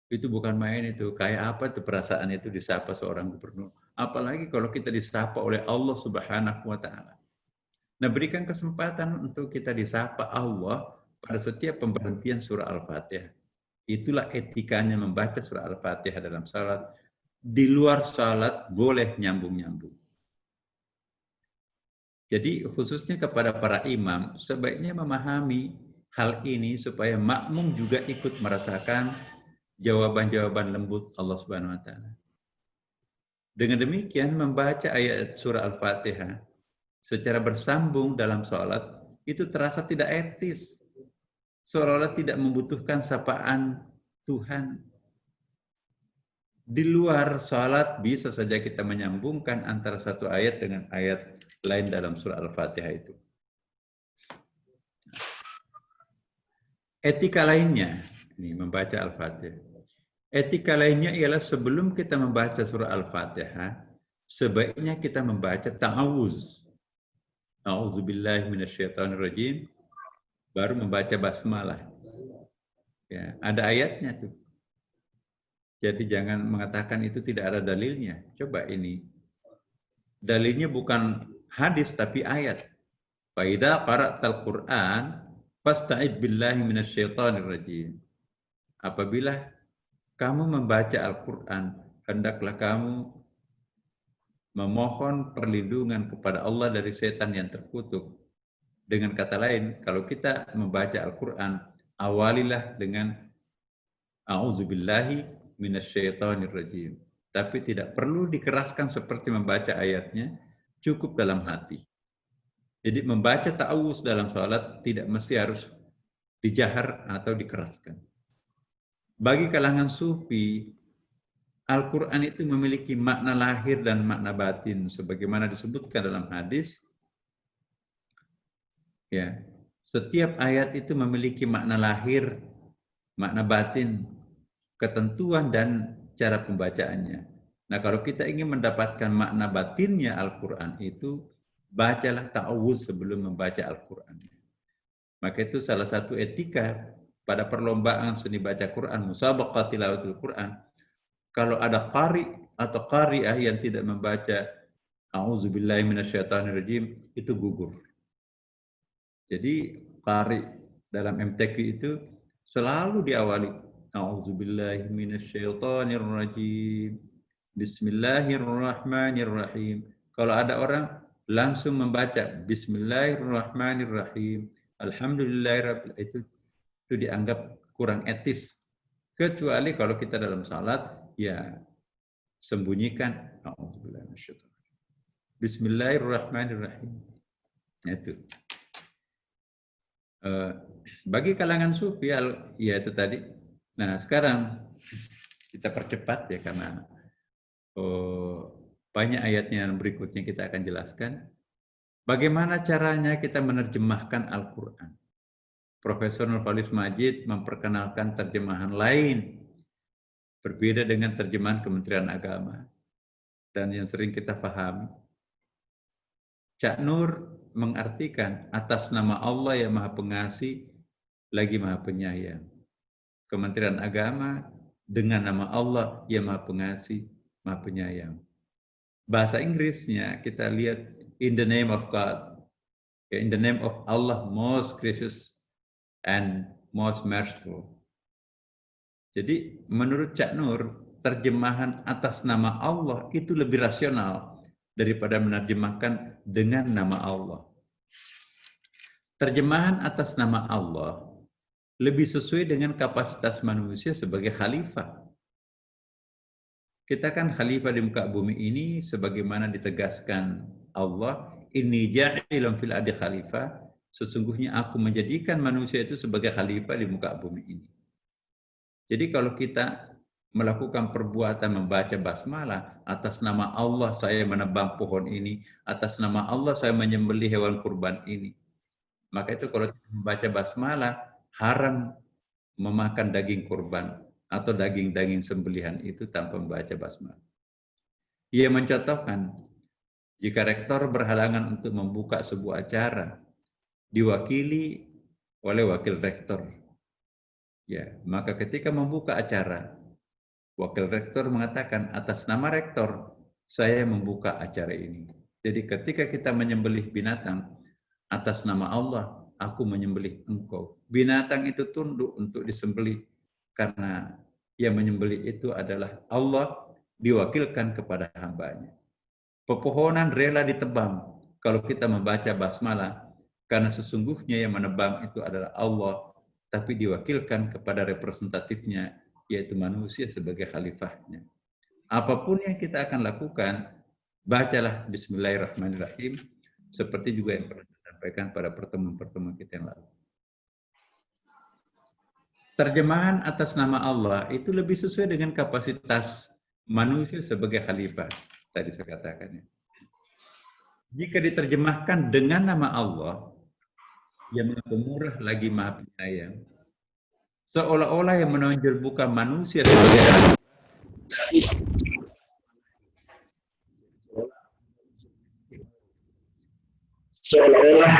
Itu bukan main itu. Kayak apa tuh perasaan itu disapa seorang gubernur. Apalagi kalau kita disapa oleh Allah Subhanahu wa Ta'ala. Nah, berikan kesempatan untuk kita disapa Allah pada setiap pemberhentian surah Al-Fatihah. Itulah etikanya membaca surah Al-Fatihah dalam salat. Di luar salat boleh nyambung-nyambung. Jadi khususnya kepada para imam, sebaiknya memahami hal ini supaya makmum juga ikut merasakan jawaban-jawaban lembut Allah Subhanahu wa Ta'ala. Dengan demikian, membaca ayat surah Al-Fatihah secara bersambung dalam sholat itu terasa tidak etis, seolah-olah tidak membutuhkan sapaan Tuhan. Di luar sholat bisa saja kita menyambungkan antara satu ayat dengan ayat lain dalam surah Al-Fatihah itu. Etika lainnya, ini membaca Al-Fatihah. Etika lainnya ialah sebelum kita membaca surah Al-Fatihah, sebaiknya kita membaca ta'awuz. A'udzubillahi minasyaitonirrajim. Baru membaca basmalah. Ya, ada ayatnya tuh. Jadi jangan mengatakan itu tidak ada dalilnya. Coba ini. Dalilnya bukan hadis tapi ayat. Fa idza qara'tal Qur'an fasta'id billahi minasyaitonirrajim. Apabila kamu membaca Al-Qur'an, hendaklah kamu memohon perlindungan kepada Allah dari setan yang terkutuk. Dengan kata lain, kalau kita membaca Al-Quran, awalilah dengan A'udzubillahi minasyaitonirrajim. Tapi tidak perlu dikeraskan seperti membaca ayatnya, cukup dalam hati. Jadi membaca ta'awuz dalam sholat tidak mesti harus dijahar atau dikeraskan. Bagi kalangan sufi, Al-Quran itu memiliki makna lahir dan makna batin, sebagaimana disebutkan dalam hadis. Ya, setiap ayat itu memiliki makna lahir, makna batin, ketentuan dan cara pembacaannya. Nah, kalau kita ingin mendapatkan makna batinnya Al-Quran itu, bacalah ta'awuz sebelum membaca Al-Quran. Maka itu salah satu etika pada perlombaan seni baca Quran, musabaqah tilawatul Quran. Kalau ada qari atau qari'ah yang tidak membaca A'udzubillahi minasyaitonirrajim, itu gugur. Jadi qari dalam MTQ itu selalu diawali A'udzubillahi minasyaitonirrajim, Bismillahirrahmanirrahim. Kalau ada orang langsung membaca Bismillahirrahmanirrahim, Alhamdulillahirabbil, itu dianggap kurang etis. Kecuali kalau kita dalam salat, ya sembunyikan Bismillahirrahmanirrahim. Itu. Bagi kalangan sufi, ya itu tadi. Nah sekarang kita percepat ya karena banyak ayatnya yang berikutnya kita akan jelaskan. Bagaimana caranya kita menerjemahkan Al-Quran? Profesor Nurfalis Majid memperkenalkan terjemahan lain berbeda dengan terjemahan Kementerian Agama dan yang sering kita pahami. Cak Nur mengartikan atas nama Allah yang Maha Pengasih lagi Maha Penyayang. Kementerian Agama dengan nama Allah yang Maha Pengasih, Maha Penyayang. Bahasa Inggrisnya kita lihat in the name of God, in the name of Allah most gracious and most merciful. Jadi menurut Cak Nur, terjemahan atas nama Allah itu lebih rasional daripada menerjemahkan dengan nama Allah. Terjemahan atas nama Allah lebih sesuai dengan kapasitas manusia sebagai khalifah. Kita kan khalifah di muka bumi ini sebagaimana ditegaskan Allah, inni ja'ilun fil ardi khalifah, sesungguhnya aku menjadikan manusia itu sebagai khalifah di muka bumi ini. Jadi kalau kita melakukan perbuatan membaca basmalah, atas nama Allah saya menebang pohon ini, atas nama Allah saya menyembelih hewan kurban ini. Maka itu kalau membaca basmalah, haram memakan daging kurban atau daging-daging sembelihan itu tanpa membaca basmalah. Ia mencontohkan, jika rektor berhalangan untuk membuka sebuah acara, diwakili oleh wakil rektor. Ya, maka ketika membuka acara, wakil rektor mengatakan, atas nama rektor, saya membuka acara ini. Jadi ketika kita menyembelih binatang, atas nama Allah, aku menyembelih engkau. Binatang itu tunduk untuk disembelih, karena yang menyembelih itu adalah Allah, diwakilkan kepada hambanya. Pepohonan rela ditebang kalau kita membaca basmalah, karena sesungguhnya yang menebang itu adalah Allah, tapi diwakilkan kepada representatifnya, yaitu manusia sebagai khalifahnya. Apapun yang kita akan lakukan, bacalah Bismillahirrahmanirrahim, seperti juga yang pernah saya sampaikan pada pertemuan-pertemuan kita yang lalu. Terjemahan atas nama Allah itu lebih sesuai dengan kapasitas manusia sebagai khalifah, tadi saya katakan. Jika diterjemahkan dengan nama Allah, yang Maha Pemurah lagi Maha Penyayang, seolah-olah yang menonjol bukan manusia sebagai khalifah, seolah-olah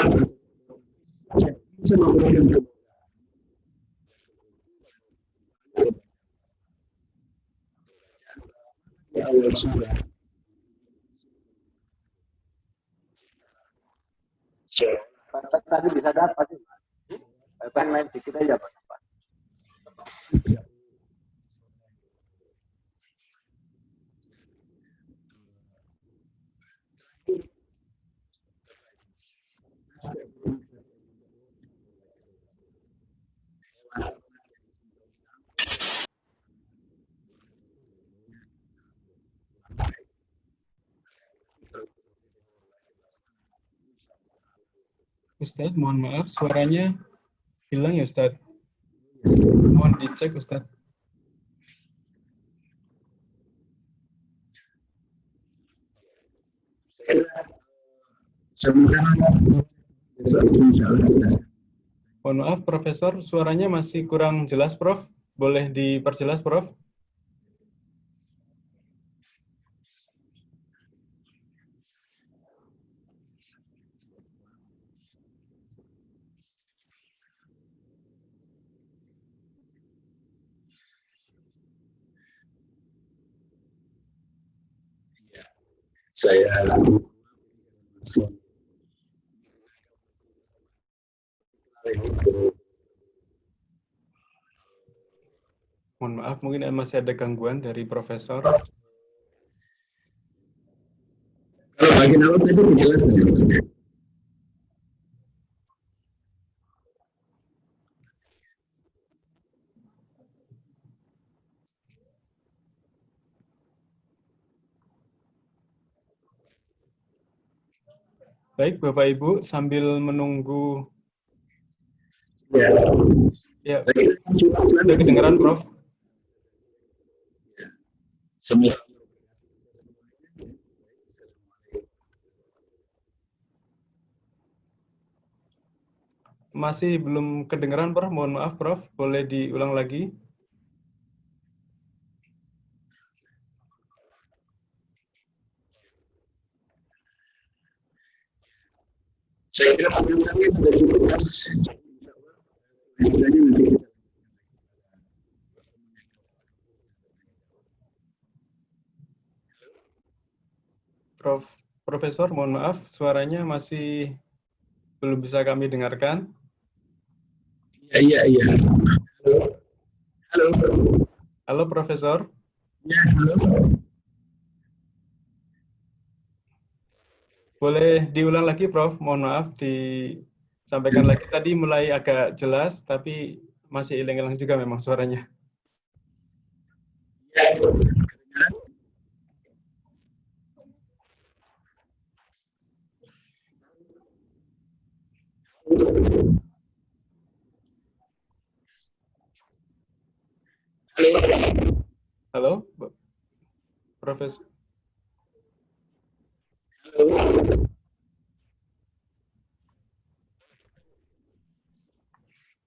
awal surah. Tadi bisa dapat. Main dikit aja Pak. Ustadz, mohon maaf, suaranya hilang ya Ustadz. Mohon dicek Ustadz. Mohon maaf, Profesor, suaranya masih kurang jelas, Prof. Boleh diperjelas, Prof? Saya Mohon maaf, mungkin masih ada gangguan dari Profesor. kalau bagian awal tadi jelas ya. Baik, Bapak Ibu, sambil menunggu. Ya, sudah kedengaran, Prof. Semua. Masih belum kedengaran, Prof. Mohon maaf, Prof. Boleh diulang lagi? Saya kira penjelasannya sudah cukup, Mas. Profesor, mohon maaf, suaranya masih belum bisa kami dengarkan. Iya. Halo. Halo, Profesor. Ya, halo. Boleh diulang lagi, Prof. Mohon maaf, disampaikan lagi. Tadi mulai agak jelas, tapi masih hilang-hilang juga memang suaranya. Ya, halo. Profesor.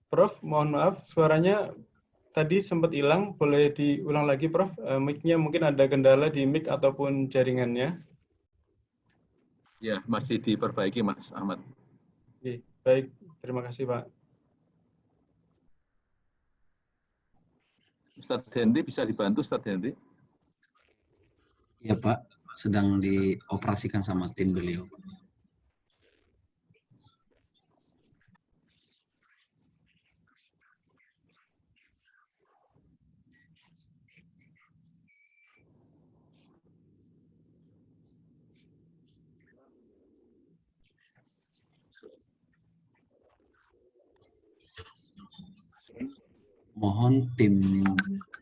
Prof, mohon maaf, suaranya tadi sempat hilang. Boleh diulang lagi, Prof? Mic-nya mungkin ada kendala di mic ataupun jaringannya. Ya, masih diperbaiki, Mas Ahmad. Oke, baik, terima kasih, Pak. Ustadz Hendy bisa dibantu, Ustadz Hendy? Ya Pak, sedang dioperasikan sama tim beliau. Mohon tim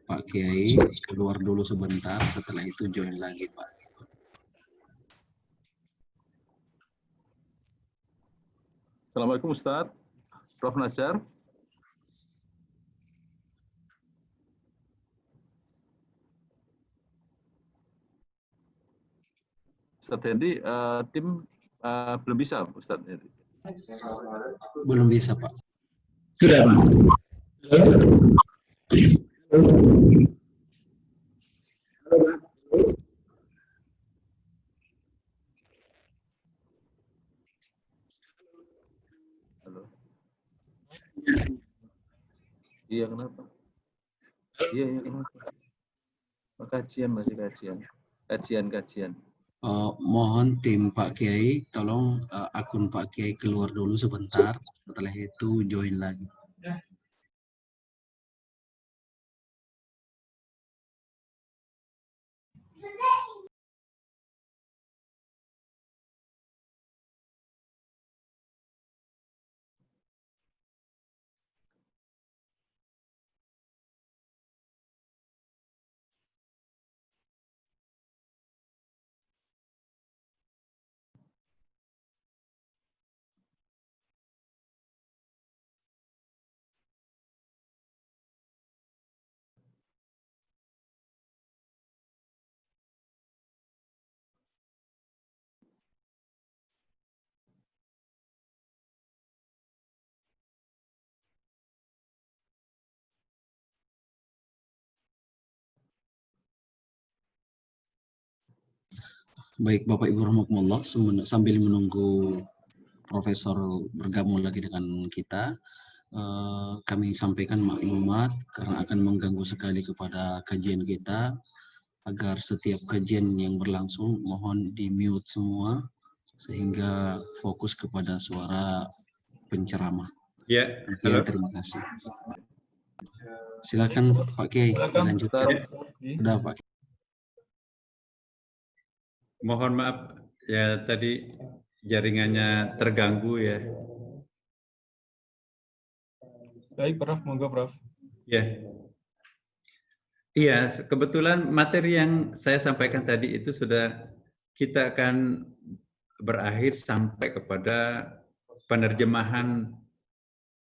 Pak Kiai keluar dulu sebentar, setelah itu join lagi Pak. Assalamualaikum Ustadz. Prof. Nazar. Ustadz Hendy, tim belum bisa, Ustadz Hendy. Belum bisa Pak. Sudah, Pak. Halo. Iya, kenapa? Iya, kenapa? Kajian, masih kajian. Kajian. Mohon tim Pak Kiai, tolong akun Pak Kiai keluar dulu sebentar, setelah itu join lagi. Baik Bapak Ibu Rahmatullah, sambil menunggu Profesor bergabung lagi dengan kita, kami sampaikan maklumat karena akan mengganggu sekali kepada kajian kita, agar setiap kajian yang berlangsung mohon di-mute semua sehingga fokus kepada suara penceramah. Ya, Kiai, terima kasih. Silakan Pak Kiai, dilanjutkan. Sudah Pak. Mohon maaf ya, tadi jaringannya terganggu ya. Baik, Prof. Monggo, Prof. Ya. Iya, kebetulan materi yang saya sampaikan tadi itu sudah kita akan berakhir sampai kepada penerjemahan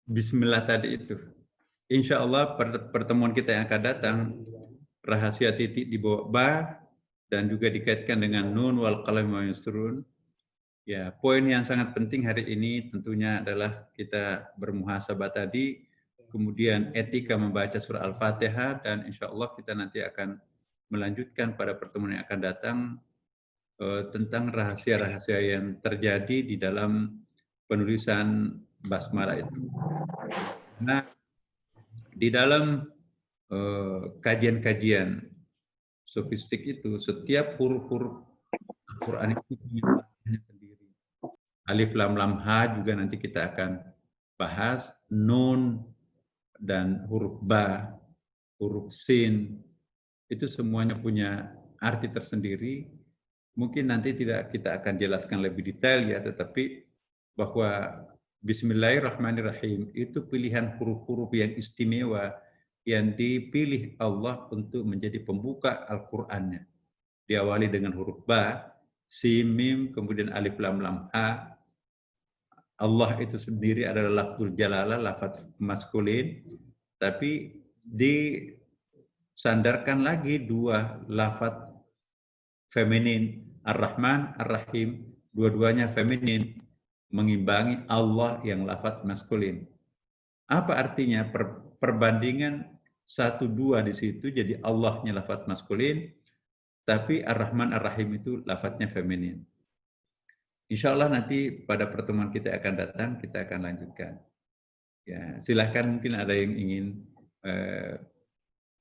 Bismillah tadi itu. Insya Allah pertemuan kita yang akan datang, rahasia titik di bawah ba, dan juga dikaitkan dengan nun wal qalam wa yusrun. Ya, poin yang sangat penting hari ini tentunya adalah kita bermuhasabah tadi, kemudian etika membaca surah Al-Fatihah, dan insya Allah kita nanti akan melanjutkan pada pertemuan yang akan datang tentang rahasia-rahasia yang terjadi di dalam penulisan basmalah itu. Nah, di dalam kajian-kajian sofistik itu, setiap huruf-huruf Al-Quran itu punya maknanya sendiri. Alif lam lam ha juga nanti kita akan bahas, nun dan huruf ba, huruf sin, itu semuanya punya arti tersendiri. Mungkin nanti tidak kita akan jelaskan lebih detail ya, tetapi bahwa Bismillahirrahmanirrahim itu pilihan huruf-huruf yang istimewa yang dipilih Allah untuk menjadi pembuka Al-Qur'annya. Diawali dengan huruf ba, sin, mim, kemudian alif lam lam ha. Allah itu sendiri adalah lafzul jalalah, lafaz maskulin, tapi disandarkan lagi dua lafaz feminin. Ar-Rahman, Ar-Rahim, dua-duanya feminin, mengimbangi Allah yang lafadz maskulin. Apa artinya? Perbandingan 1-2 di situ, jadi Allahnya lafadz maskulin, tapi Ar-Rahman, Ar-Rahim itu lafadznya feminin. Insya Allah nanti pada pertemuan kita akan datang, kita akan lanjutkan. Ya, silahkan mungkin ada yang ingin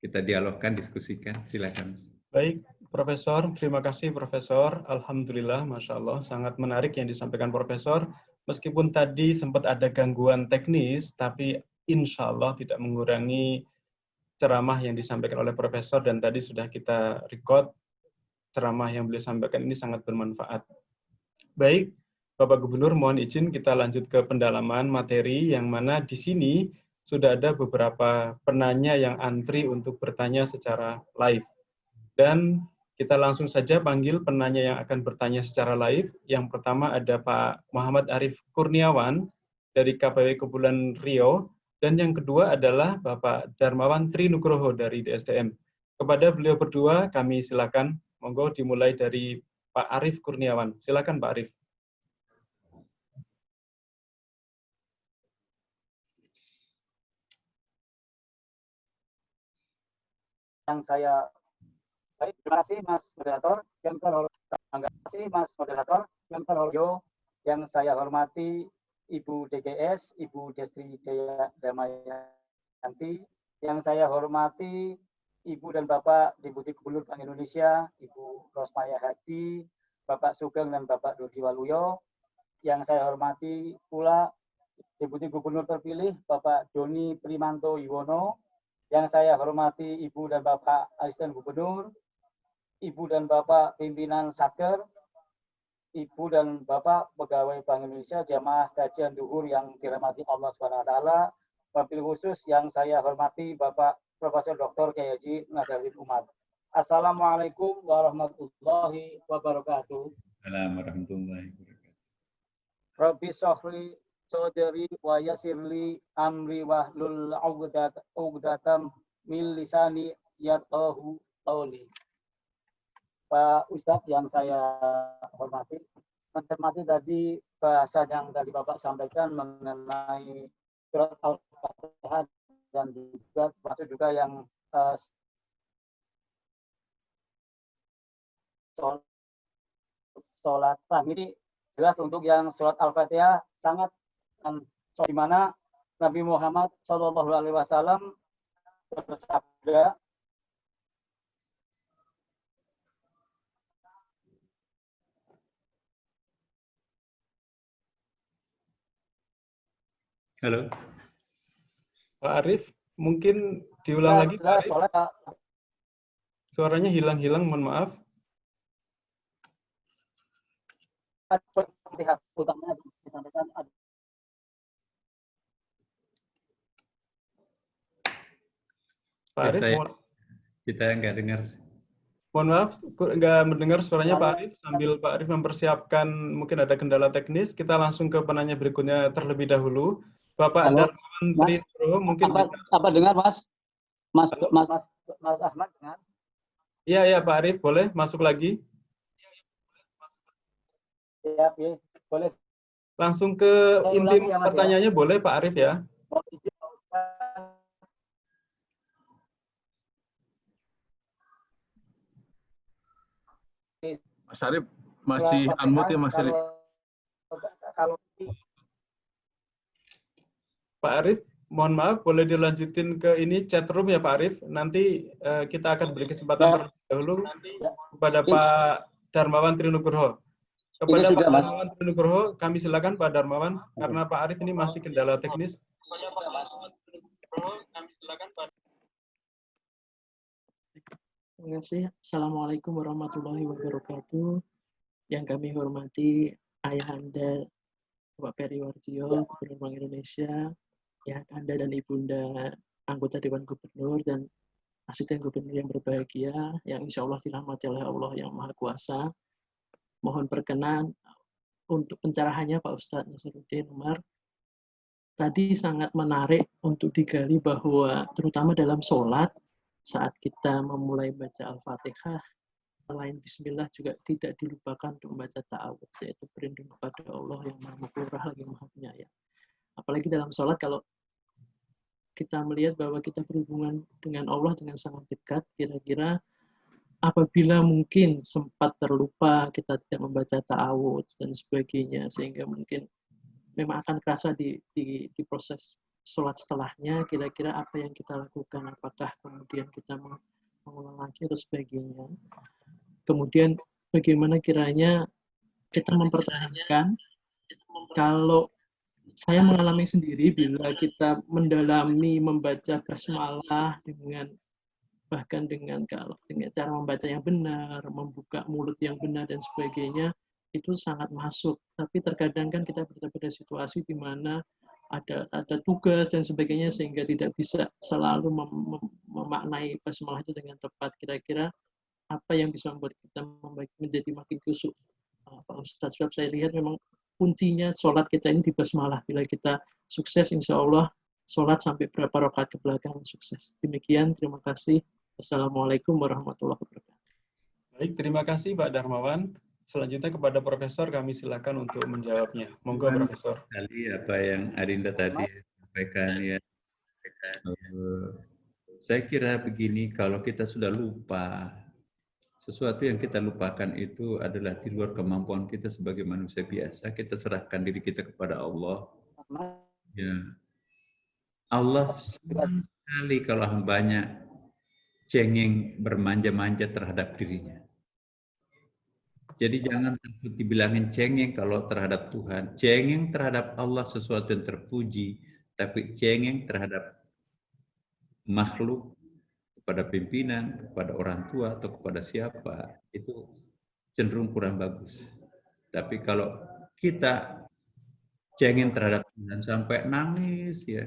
kita dialogkan, diskusikan, silahkan. Baik, Profesor. Terima kasih, Profesor. Alhamdulillah, Masya Allah. Sangat menarik yang disampaikan Profesor. Meskipun tadi sempat ada gangguan teknis, tapi insya Allah tidak mengurangi ceramah yang disampaikan oleh Profesor, dan tadi sudah kita record ceramah yang beliau sampaikan ini sangat bermanfaat. Baik, Bapak Gubernur, mohon izin kita lanjut ke pendalaman materi, yang mana di sini sudah ada beberapa penanya yang antri untuk bertanya secara live. Dan kita langsung saja panggil penanya yang akan bertanya secara live. Yang pertama ada Pak Muhammad Arif Kurniawan dari KPW Kepulauan Riau. Dan yang kedua adalah Bapak Darmawan Trinugroho dari DSDM. Kepada beliau berdua kami silakan, monggo dimulai dari Pak Arif Kurniawan. Silakan Pak Arif. Yang saya baik, terima kasih Mas Moderator, yang saya hormati Ibu DGS, Ibu Destri Damayanti, yang saya hormati Ibu dan Bapak Deputi Gubernur Bank Indonesia, Ibu Rosmaya Hadi, Bapak Sugeng dan Bapak Dodi Waluyo, yang saya hormati pula Deputi Gubernur terpilih Bapak Doni Primanto Yuwono, yang saya hormati Ibu dan Bapak Asisten Gubernur, Ibu dan Bapak pimpinan Satker, Ibu dan Bapak pegawai Bank Indonesia, jamaah kajian duhur yang dirahmati Allah SWT, wabil khusus yang saya hormati Bapak Profesor Dr. Kiai Haji Nazaruddin Umar. Assalamualaikum warahmatullahi wabarakatuh. Assalamualaikum warahmatullahi wabarakatuh. Rabbi sofri soderi wa yasirli amri wahlul 'uqdatam min lisani yafqahu qawli. Pak Ustadz yang saya hormati, mencermati tadi bahasa yang tadi Bapak sampaikan mengenai surat Al-Fatihah dan juga termasuk juga yang sholat ini jelas untuk yang surat Al-Fatihah sangat di mana Nabi Muhammad SAW bersabda, halo, Pak Arif, mungkin diulang lagi Pak Arif. Suaranya hilang-hilang, mohon maaf. Lihat utamanya disampaikan Pak Arif, kita nggak dengar. Mohon maaf, nggak mendengar suaranya Pak Arif. Sambil Pak Arif mempersiapkan, mungkin ada kendala teknis, kita langsung ke penanya berikutnya terlebih dahulu. Bapak Darmawan Trinugroho, mungkin apa dengar Mas Ahmad dengar? Iya Pak Arif, boleh masuk lagi. Ya, boleh. Langsung ke inti pertanyaannya, boleh Pak Arif ya? Mas Arif masih unmute ya Mas Arif? Pak Arif, mohon maaf, boleh dilanjutin ke ini chat room ya Pak Arif. Nanti kita akan beri kesempatan terlebih dahulu kepada Pak Darmawan Trinugroho. Kepada Pak Darmawan Trinugroho, kami silakan Pak Darmawan, karena Pak Arif ini masih kendala teknis. Terima kasih. Assalamualaikum warahmatullahi wabarakatuh. Yang kami hormati Ayahanda Bapak Peri Warjio, Gubernur Bank Indonesia, ya Anda dan Ibunda anggota Dewan Gubernur dan Asisten Gubernur yang berbahagia, yang insya Allah dirahmati oleh Allah yang Maha Kuasa. Mohon perkenan untuk pencerahannya Pak Ustadz Nazaruddin Umar. Tadi sangat menarik untuk digali bahwa terutama dalam sholat, saat kita memulai baca Al-Fatihah, selain bismillah juga tidak dilupakan untuk membaca ta'awudz, yaitu berlindung kepada Allah yang Maha Murah lagi Maha Penyayang. Apalagi dalam sholat, kalau kita melihat bahwa kita berhubungan dengan Allah dengan sangat dekat, kira-kira apabila mungkin sempat terlupa, kita tidak membaca ta'awudz dan sebagainya, sehingga mungkin memang akan terasa di proses sholat setelahnya, kira-kira apa yang kita lakukan, apakah kemudian kita mengulang lagi atau sebagainya. Kemudian bagaimana kiranya kita mempertahankan, kalau saya mengalami sendiri bila kita mendalami membaca basmalah bahkan dengan cara membaca yang benar, membuka mulut yang benar dan sebagainya, itu sangat masuk. Tapi terkadang kan kita berada pada situasi di mana ada tugas dan sebagainya, sehingga tidak bisa selalu memaknai basmalah itu dengan tepat. Kira-kira apa yang bisa membuat kita menjadi makin khusyuk, Pak Ustadz? Sebab saya lihat memang kuncinya sholat kita ini di basmalah. Bila kita sukses, insya Allah sholat sampai berapa rakaat ke belakang sukses. Demikian, terima kasih. Assalamualaikum warahmatullahi wabarakatuh. Baik, terima kasih Pak Darmawan. Selanjutnya kepada Profesor, kami silakan untuk menjawabnya. Monggo Profesor. Tadi apa yang Arinda tadi sampaikan ya. Saya kira begini, kalau kita sudah lupa, sesuatu yang kita lupakan itu adalah di luar kemampuan kita sebagai manusia biasa. Kita serahkan diri kita kepada Allah. Ya. Allah senang sekali kalau hambanya cengeng, bermanja-manja terhadap dirinya. Jadi jangan takut dibilangin cengeng kalau terhadap Tuhan. Cengeng terhadap Allah sesuatu yang terpuji, tapi cengeng terhadap makhluk, kepada pimpinan, kepada orang tua, atau kepada siapa, itu cenderung kurang bagus. Tapi kalau kita cengeng terhadap Tuhan sampai nangis ya,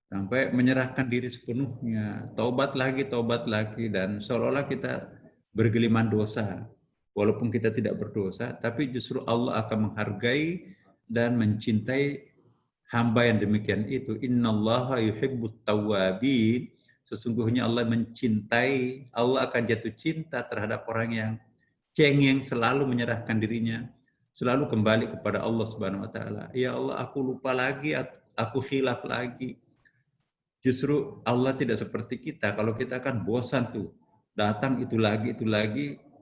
sampai menyerahkan diri sepenuhnya, taubat lagi, dan seolah-olah kita bergeliman dosa. Walaupun kita tidak berdosa, tapi justru Allah akan menghargai dan mencintai hamba yang demikian itu. Innallaha yuhibbut tawwabin. Sesungguhnya Allah mencintai, Allah akan jatuh cinta terhadap orang yang cengeng, selalu menyerahkan dirinya, selalu kembali kepada Allah Subhanahu wa taala. Ya Allah, aku lupa lagi, aku khilaf lagi. Justru Allah tidak seperti kita. Kalau kita kan bosan tuh, datang itu lagi,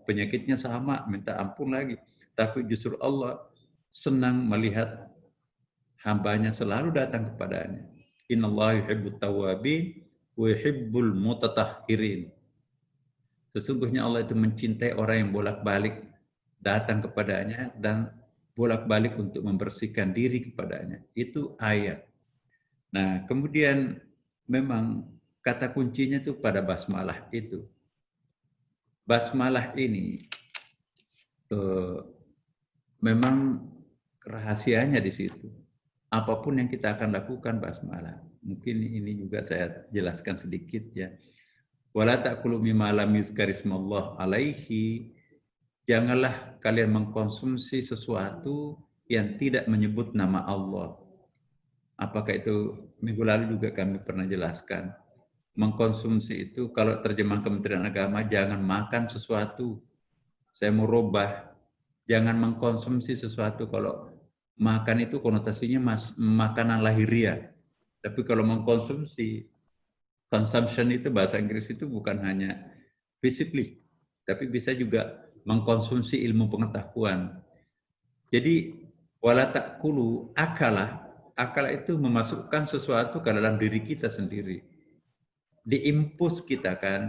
penyakitnya sama, minta ampun lagi. Tapi justru Allah senang melihat hambanya selalu datang kepadanya. Innallaha yuhibbut tawwabin wa yuhibbul mutatahhirin. Sesungguhnya Allah itu mencintai orang yang bolak-balik datang kepadanya dan bolak-balik untuk membersihkan diri kepadanya. Itu ayat. Nah, kemudian memang kata kuncinya itu pada basmalah itu. Basmalah ini memang rahasianya di situ. Apapun yang kita akan lakukan basmalah. Mungkin ini juga saya jelaskan sedikit ya. Wala ta'kulu mimma lam yuzkarismallah alaihi. Janganlah kalian mengkonsumsi sesuatu yang tidak menyebut nama Allah. Apakah itu minggu lalu juga kami pernah jelaskan. Mengkonsumsi itu kalau terjemahan Kementerian Agama, jangan makan sesuatu. Saya mau rubah. Jangan mengkonsumsi sesuatu. Kalau makan itu konotasinya makanan lahiriah. Tapi kalau mengkonsumsi, consumption itu bahasa Inggris itu bukan hanya physically, tapi bisa juga mengkonsumsi ilmu pengetahuan. Jadi wala ta'kulu akala itu memasukkan sesuatu ke dalam diri kita sendiri. Diimpus kita kan,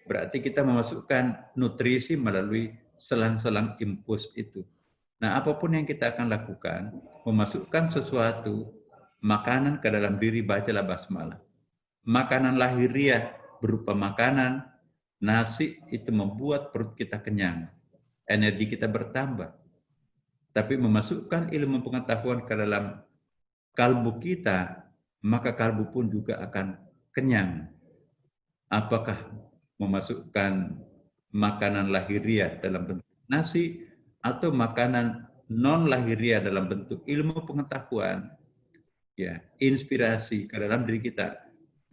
berarti kita memasukkan nutrisi melalui selang-selang impus itu. Nah, apapun yang kita akan lakukan, memasukkan sesuatu, makanan ke dalam diri, bacalah basmalah. Makanan lahiriah berupa makanan, nasi itu membuat perut kita kenyang, energi kita bertambah. Tapi memasukkan ilmu pengetahuan ke dalam kalbu kita, maka kalbu pun juga akan kenyang. Apakah memasukkan makanan lahiriah dalam bentuk nasi atau makanan non lahiriah dalam bentuk ilmu pengetahuan, ya, inspirasi ke dalam diri kita.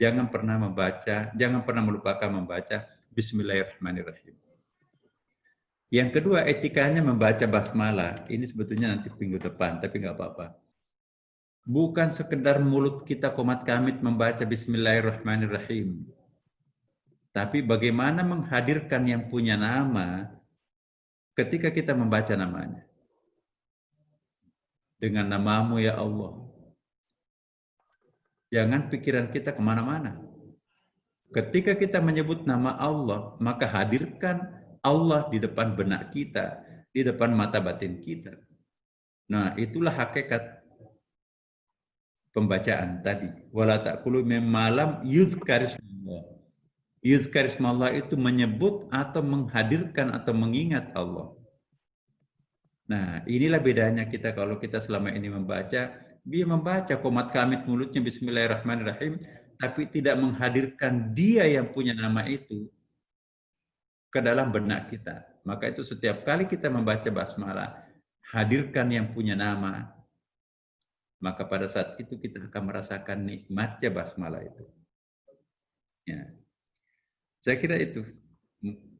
Jangan pernah melupakan membaca Bismillahirrahmanirrahim. Yang kedua, etikanya membaca basmalah. Ini sebetulnya nanti minggu depan, tapi nggak apa-apa. Bukan sekedar mulut kita komat kamit membaca Bismillahirrahmanirrahim. Tapi bagaimana menghadirkan yang punya nama ketika kita membaca namanya. Dengan namamu ya Allah. Jangan pikiran kita kemana-mana. Ketika kita menyebut nama Allah, maka hadirkan Allah di depan benak kita, di depan mata batin kita. Nah, itulah hakikat pembacaan tadi. Wala ta'kulu mimma lam yuzkarismallah. Yuzkarismallah itu menyebut atau menghadirkan atau mengingat Allah. Nah, inilah bedanya kita kalau kita selama ini membaca, dia membaca komat kamit mulutnya Bismillahirrahmanirrahim, tapi tidak menghadirkan dia yang punya nama itu ke dalam benak kita. Maka itu setiap kali kita membaca basmalah, hadirkan yang punya nama. Maka pada saat itu kita akan merasakan nikmatnya basmalah itu. Ya. Saya kira itu.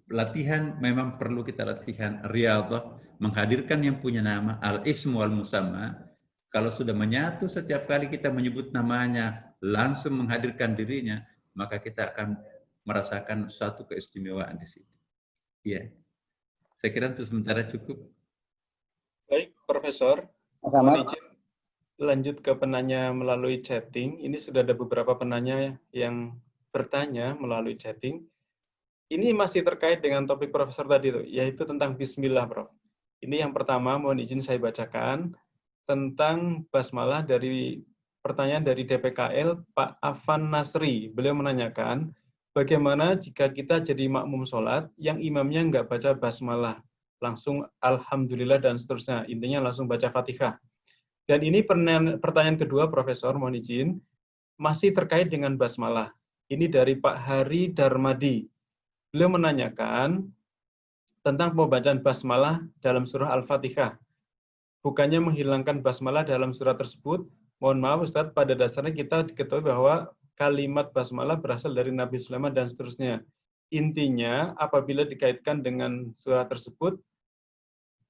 Latihan memang perlu kita latihan riyadhah, menghadirkan yang punya nama, al-ismu wal-musamma. Kalau sudah menyatu setiap kali kita menyebut namanya, langsung menghadirkan dirinya, maka kita akan merasakan suatu keistimewaan di situ. Ya, saya kira untuk sementara cukup. Baik, Profesor. Mohon izin lanjut ke penanya melalui chatting. Ini sudah ada beberapa penanya yang bertanya melalui chatting. Ini masih terkait dengan topik Profesor tadi, yaitu tentang Bismillah, Prof. Ini yang pertama, mohon izin saya bacakan, tentang basmalah dari pertanyaan dari DPKL, Pak Afan Nasri. Beliau menanyakan, bagaimana jika kita jadi makmum sholat, yang imamnya nggak baca basmalah, langsung Alhamdulillah dan seterusnya, intinya langsung baca Fatihah. Dan ini pertanyaan kedua, Profesor, mohon izin, masih terkait dengan basmalah. Ini dari Pak Hari Darmadi. Beliau menanyakan tentang pembacaan basmalah dalam surah Al-Fatihah. Bukannya menghilangkan basmalah dalam surah tersebut. Mohon maaf Ustadz, pada dasarnya kita diketahui bahwa kalimat basmalah berasal dari Nabi Sulaiman dan seterusnya. Intinya, apabila dikaitkan dengan surah tersebut,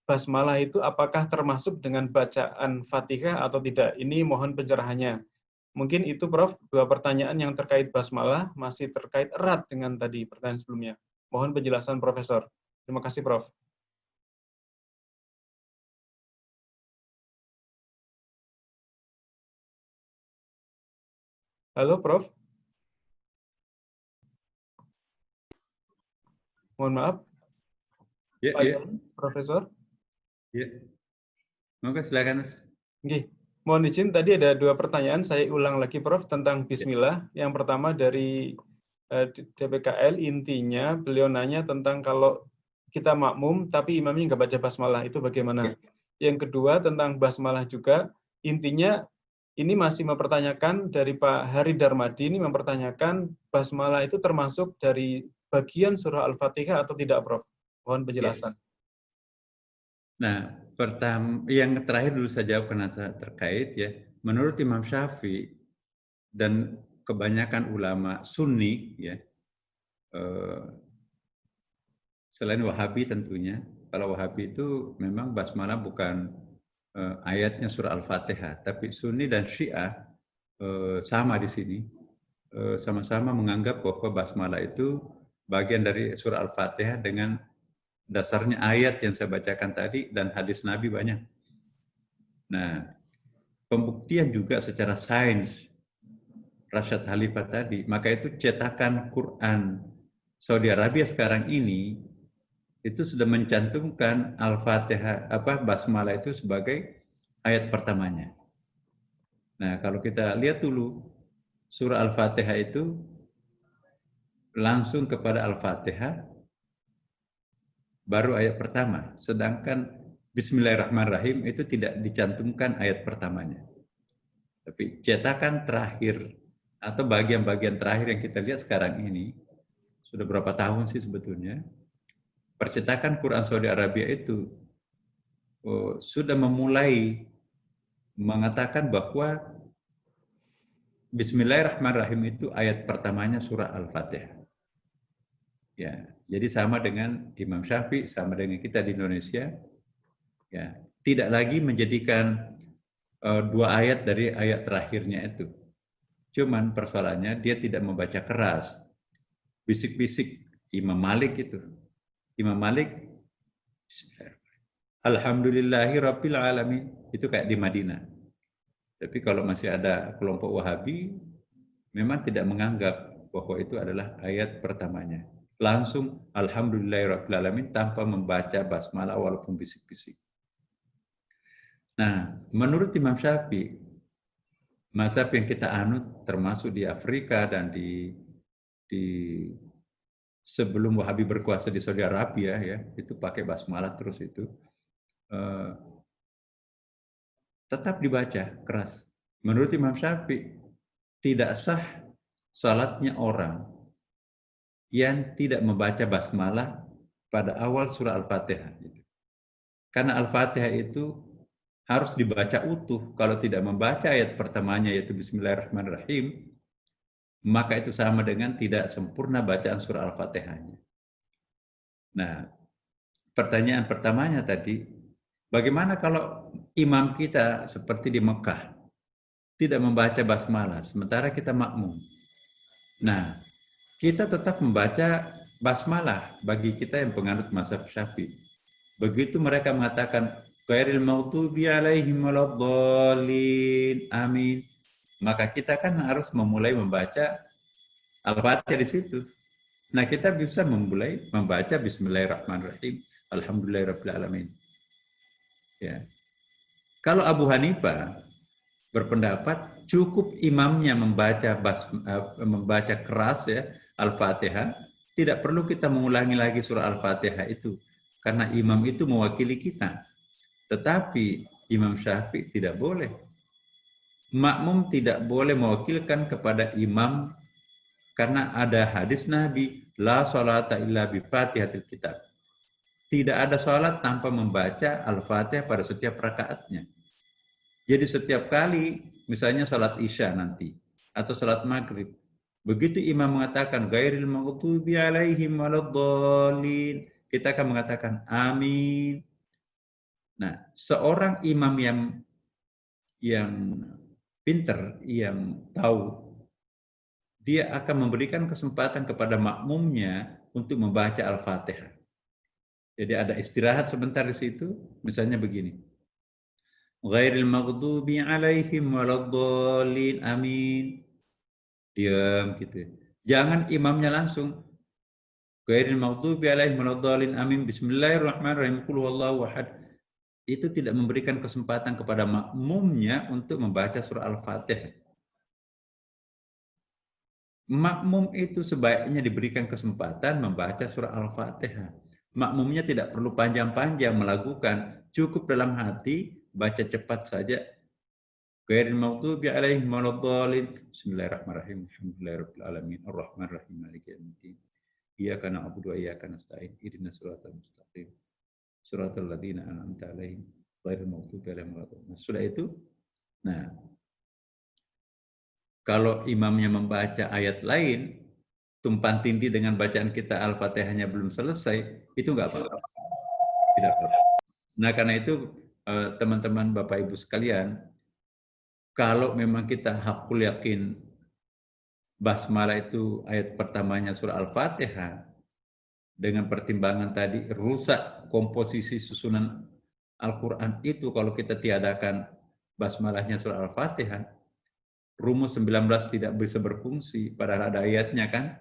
basmalah itu apakah termasuk dengan bacaan Fatihah atau tidak? Ini mohon pencerahannya. Mungkin itu Prof, dua pertanyaan yang terkait basmalah masih terkait erat dengan tadi pertanyaan sebelumnya. Mohon penjelasan Profesor. Terima kasih Prof. Halo Prof. Mohon maaf. Ya, Pak ya. Profesor. Ya. Maka silakan Mas. Oke. Mohon izin, tadi ada dua pertanyaan, saya ulang lagi Prof, tentang Bismillah. Yang pertama dari DPKL, intinya beliau nanya tentang kalau kita makmum, tapi imamnya nggak baca basmalah, itu bagaimana? Yang kedua tentang basmalah juga, intinya ini masih mempertanyakan dari Pak Hari Darmadi, ini mempertanyakan basmalah itu termasuk dari bagian surah Al-Fatihah atau tidak Prof? Mohon penjelasan. Nah, pertama, yang terakhir dulu saya jawab karena saya terkait ya. Menurut Imam Syafi'i dan kebanyakan ulama Sunni ya, selain Wahabi tentunya, kalau Wahabi itu memang basmalah bukan ayatnya surah Al-Fatihah, tapi Sunni dan Syiah sama di sini, sama-sama menganggap bahwa basmalah itu bagian dari surah Al-Fatihah dengan dasarnya ayat yang saya bacakan tadi dan hadis Nabi banyak. Nah, pembuktian juga secara sains Rashad Khalifah tadi, maka itu cetakan Quran Saudi Arabia sekarang ini itu sudah mencantumkan Al-Fatihah basmalah itu sebagai ayat pertamanya. Nah, kalau kita lihat dulu surah Al-Fatihah itu langsung kepada Al-Fatihah baru ayat pertama, sedangkan Bismillahirrahmanirrahim itu tidak dicantumkan ayat pertamanya. Tapi cetakan terakhir atau bagian-bagian terakhir yang kita lihat sekarang ini, sudah berapa tahun sih sebetulnya, percetakan Quran Saudi Arabia itu sudah memulai mengatakan bahwa Bismillahirrahmanirrahim itu ayat pertamanya surah Al-Fatihah. Ya, jadi sama dengan Imam Syafi'i, sama dengan kita di Indonesia. Ya, tidak lagi menjadikan dua ayat dari ayat terakhirnya itu. Cuman persoalannya dia tidak membaca keras, bisik-bisik. Imam Malik itu. Imam Malik, Alhamdulillahi Rabbil Alamin. Itu kayak di Madinah. Tapi kalau masih ada kelompok Wahabi, memang tidak menganggap bahwa itu adalah ayat pertamanya. Langsung Alhamdulillahi Rabbil Alamin tanpa membaca basmalah walaupun bisik-bisik. Nah, menurut Imam Syafi'i, mazhab yang kita anut termasuk di Afrika dan di sebelum Wahabi berkuasa di Saudi Arabia ya, itu pakai basmalah terus itu tetap dibaca keras. Menurut Imam Syafi'i tidak sah salatnya orang yang tidak membaca basmalah pada awal surah Al-Fatihah. Karena Al-Fatihah itu harus dibaca utuh. Kalau tidak membaca ayat pertamanya yaitu Bismillahirrahmanirrahim, maka itu sama dengan tidak sempurna bacaan surah Al-Fatihahnya. Nah, pertanyaan pertamanya tadi, bagaimana kalau imam kita seperti di Mekah tidak membaca basmalah, sementara kita makmum? Nah, kita tetap membaca basmalah bagi kita yang penganut mazhab Syafi'i. Begitu mereka mengatakan ghairil maghdubi alaihim waladdallin, amin, maka kita kan harus memulai membaca Al-Fatihah di situ. Nah, kita bisa memulai membaca Bismillahirrahmanirrahim, Alhamdulillahirabbil alamin. Ya. Kalau Abu Hanifah berpendapat cukup imamnya membaca keras ya Al-Fatihah, tidak perlu kita mengulangi lagi surah Al-Fatihah itu karena imam itu mewakili kita. Tetapi Imam Syafi'i tidak boleh. Makmum tidak boleh mewakilkan kepada imam karena ada hadis Nabi, la sholata illa bi Fatihatil Kitab. Tidak ada sholat tanpa membaca Al-Fatihah pada setiap rakaatnya. Jadi setiap kali, misalnya sholat Isya nanti, atau sholat Maghrib, begitu imam mengatakan ghairil maghdubi alaihim waladdallin, kita akan mengatakan amin. Nah, seorang imam yang pinter, yang tahu, dia akan memberikan kesempatan kepada makmumnya untuk membaca Al-Fatihah. Jadi ada istirahat sebentar di situ, misalnya begini. Ghairil maghdubi alaihim waladdallin, amin. Diam gitu. Jangan imamnya langsung ghairil maghdubi alaihim waladdallin, amin, bismillahirrahmanirrahim, qul huwallahu ahad. Itu tidak memberikan kesempatan kepada makmumnya untuk membaca surah Al-Fatihah. Makmum itu sebaiknya diberikan kesempatan membaca surah Al-Fatihah. Makmumnya tidak perlu panjang-panjang melakukan, cukup dalam hati, baca cepat saja. Ghairil maghdubi alaihim waladdallin. Bismillahirrahmanirrahim. Alhamdulillahirabbil alamin. Arrahmanirrahim. Maliki yaumiddin. Iyyaka na'budu wa iyyaka nasta'in. Ihdinas siratal mustaqim. Siratal ladzina an'amta alaihim ghairil maghdubi alaihim waladdallin. Sudah itu. Nah, kalau imamnya membaca ayat lain, tumpang tindih dengan bacaan kita Al-Fatihahnya belum selesai, itu nggak apa-apa. Tidak apa-apa. Nah, karena itu teman-teman Bapak Ibu sekalian, kalau memang kita hakul yakin basmalah itu ayat pertamanya surah Al-Fatihah, dengan pertimbangan tadi rusak komposisi susunan Al-Quran itu kalau kita tiadakan basmalahnya surah Al-Fatihah, rumus 19 tidak bisa berfungsi, padahal ada ayatnya kan,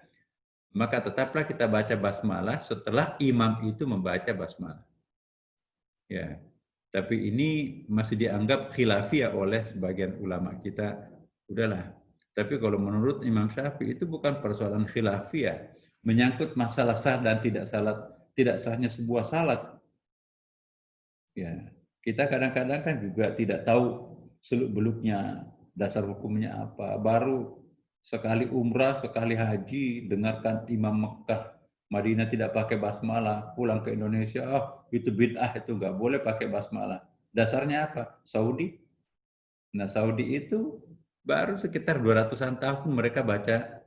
maka tetaplah kita baca basmalah setelah imam itu membaca basmalah. Ya, tapi ini masih dianggap khilafiyah oleh sebagian ulama kita, udahlah. Tapi kalau menurut Imam Syafi'i itu bukan persoalan khilafiyah, menyangkut masalah sah dan tidak sahnya sebuah salat. Ya, kita kadang-kadang kan juga tidak tahu seluk-beluknya, dasar hukumnya apa. Baru sekali umrah, sekali haji, dengarkan imam Mekah, Madinah tidak pakai basmalah, pulang ke Indonesia, itu bid'ah, itu nggak boleh pakai basmalah. Dasarnya apa? Saudi. Nah, Saudi itu baru sekitar 200-an tahun mereka baca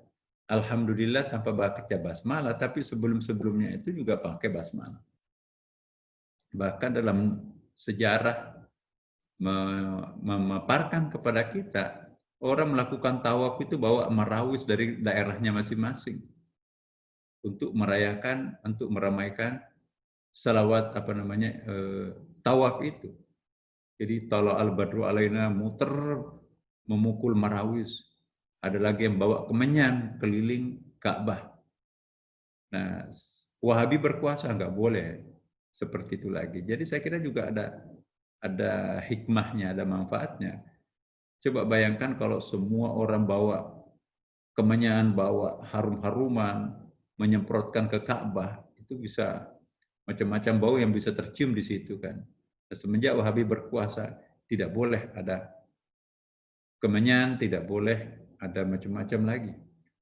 alhamdulillah tanpa baca basmalah, tapi sebelum-sebelumnya itu juga pakai basmalah. Bahkan dalam sejarah memaparkan kepada kita, orang melakukan tawaf itu bawa marawis dari daerahnya masing-masing untuk merayakan, untuk meramaikan salawat tawaf itu. Jadi tala al-badru alaina muter memukul marawis. Ada lagi yang bawa kemenyan keliling Ka'bah. Nah, Wahabi berkuasa nggak boleh seperti itu lagi. Jadi saya kira juga ada hikmahnya, ada manfaatnya. Coba bayangkan kalau semua orang bawa kemenyan, bawa harum-haruman, menyemprotkan ke Ka'bah, itu bisa macam-macam bau yang bisa tercium di situ kan. Semenjak Wahabi berkuasa, tidak boleh ada kemenyan, tidak boleh ada macam-macam lagi.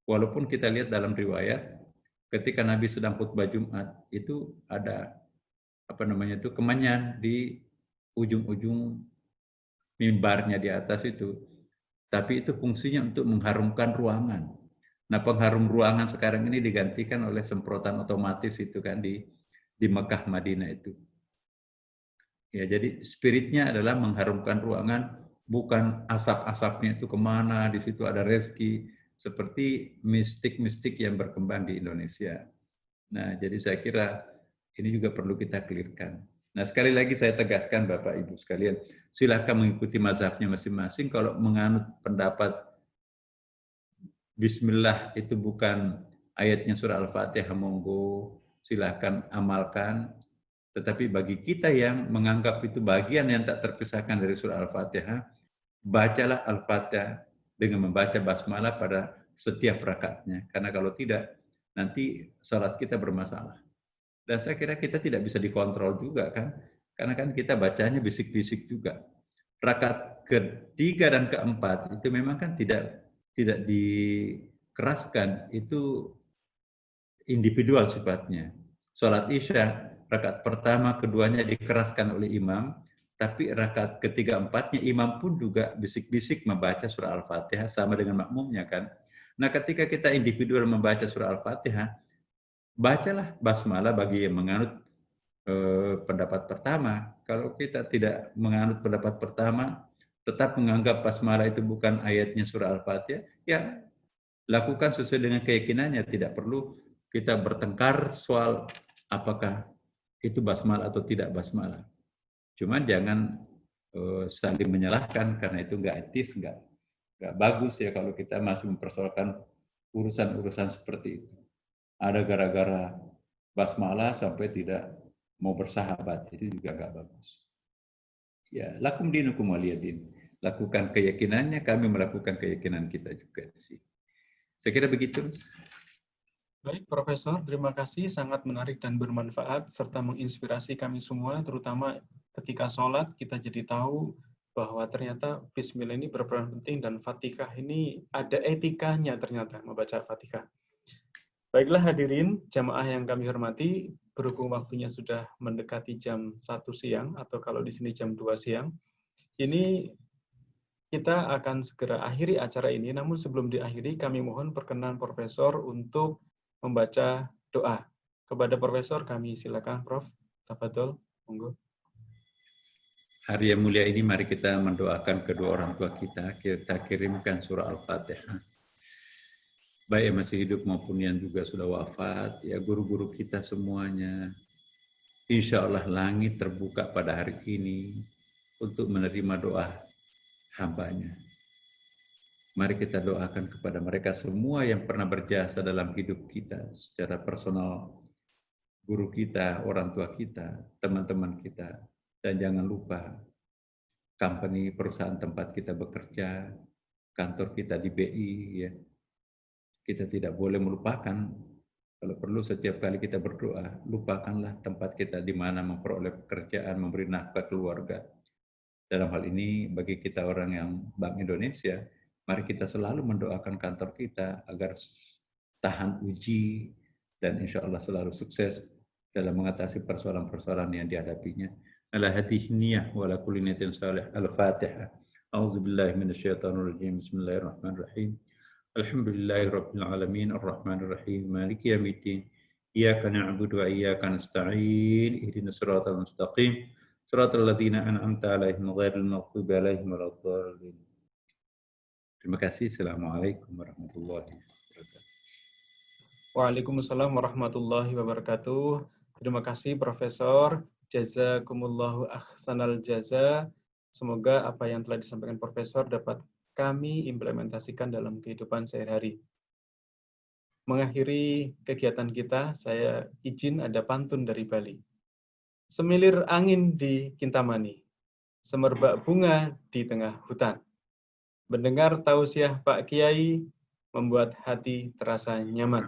Walaupun kita lihat dalam riwayat, ketika Nabi sedang khutbah Jumat, itu ada kemenyan di ujung-ujung mimbarnya di atas itu. Tapi itu fungsinya untuk mengharumkan ruangan. Nah, pengharum ruangan sekarang ini digantikan oleh semprotan otomatis itu kan di Mekah Madinah itu. Ya, jadi spiritnya adalah mengharumkan ruangan, bukan asap-asapnya itu kemana, di situ ada rezeki, seperti mistik-mistik yang berkembang di Indonesia. Nah, jadi saya kira ini juga perlu kita clearkan. Nah, sekali lagi saya tegaskan Bapak Ibu sekalian, silakan mengikuti mazhabnya masing-masing. Kalau menganut pendapat Bismillah itu bukan ayatnya surah Al-Fatihah, monggo silahkan amalkan. Tetapi bagi kita yang menganggap itu bagian yang tak terpisahkan dari surah Al-Fatihah, bacalah Al-Fatihah dengan membaca basmalah pada setiap rakaatnya. Karena kalau tidak, nanti salat kita bermasalah. Dan saya kira kita tidak bisa dikontrol juga kan, karena kan kita bacanya bisik-bisik juga. Rakaat ketiga dan keempat itu memang kan tidak dikeraskan, itu individual sifatnya. Salat Isya rakaat pertama, keduanya dikeraskan oleh imam, tapi rakaat ketiga, empatnya imam pun juga bisik-bisik membaca surah Al-Fatihah sama dengan makmumnya kan. Nah, ketika kita individual membaca surah Al-Fatihah, bacalah basmalah bagi yang menganut pendapat pertama. Kalau kita tidak menganut pendapat pertama, tetap menganggap basmalah itu bukan ayatnya surah Al-Fatihah, ya lakukan sesuai dengan keyakinannya. Tidak perlu kita bertengkar soal apakah itu basmalah atau tidak basmalah. Cuman jangan saling menyalahkan, karena itu nggak etis, nggak bagus ya kalau kita masih mempersoalkan urusan-urusan seperti itu. Ada gara-gara basmalah sampai tidak mau bersahabat, itu juga nggak bagus. Ya, lakum dinukum waliyadin. Lakukan keyakinannya, kami melakukan keyakinan kita juga sih. Saya kira begitu. Baik, Profesor, terima kasih. Sangat menarik dan bermanfaat, serta menginspirasi kami semua, terutama ketika sholat, kita jadi tahu bahwa ternyata Bismillah ini berperan penting, dan Fatihah ini ada etikanya ternyata, membaca Fatihah. Baiklah hadirin, jamaah yang kami hormati, berhubung waktunya sudah mendekati jam 1 siang, atau kalau di sini jam 2 siang, ini kita akan segera akhiri acara ini, namun sebelum diakhiri, kami mohon perkenan Profesor untuk membaca doa. Kepada Profesor, kami silakan, Prof. Tafadhol, monggo. Hari yang mulia ini, mari kita mendoakan kedua orang tua kita. Kita kirimkan surah Al-Fatihah. Baik yang masih hidup maupun yang juga sudah wafat, ya guru-guru kita semuanya. Insya Allah langit terbuka pada hari ini untuk menerima doa hambanya. Mari kita doakan kepada mereka semua yang pernah berjasa dalam hidup kita secara personal, guru kita, orang tua kita, teman-teman kita, dan jangan lupa company, perusahaan tempat kita bekerja, kantor kita di BI, ya. Kita tidak boleh melupakan, kalau perlu setiap kali kita berdoa, lupakanlah tempat kita di mana memperoleh pekerjaan, memberi nafkah keluarga. Dalam hal ini, bagi kita orang yang Bank Indonesia, mari kita selalu mendoakan kantor kita agar tahan uji dan insya Allah selalu sukses dalam mengatasi persoalan-persoalan yang dihadapinya. Ala hadhihi niyyah wa ala kulli niyatin salih. Al-Fatihah. A'udzubillahi minasyaitonir rajim. Bismillahirrahmanirrahim. Alhamdulillahirabbil alamin arrahmanir rahim maliki yaumiddin. Iyyaka na'budu wa iyyaka nasta'in. Ihdinas siratal mustaqim. Siratal ladzina an'amta 'alaihim ghairil maghdubi 'alaihim waladdallin. Terima kasih. Assalamualaikum warahmatullahi wabarakatuh. Waalaikumsalam warahmatullahi wabarakatuh. Terima kasih Profesor. Jazakumullahu ahsanal jaza. Semoga apa yang telah disampaikan Profesor dapat kami implementasikan dalam kehidupan sehari-hari. Mengakhiri kegiatan kita, saya izin ada pantun dari Bali. Semilir angin di Kintamani, semerbak bunga di tengah hutan. Mendengar tausiah Pak Kiai membuat hati terasa nyaman.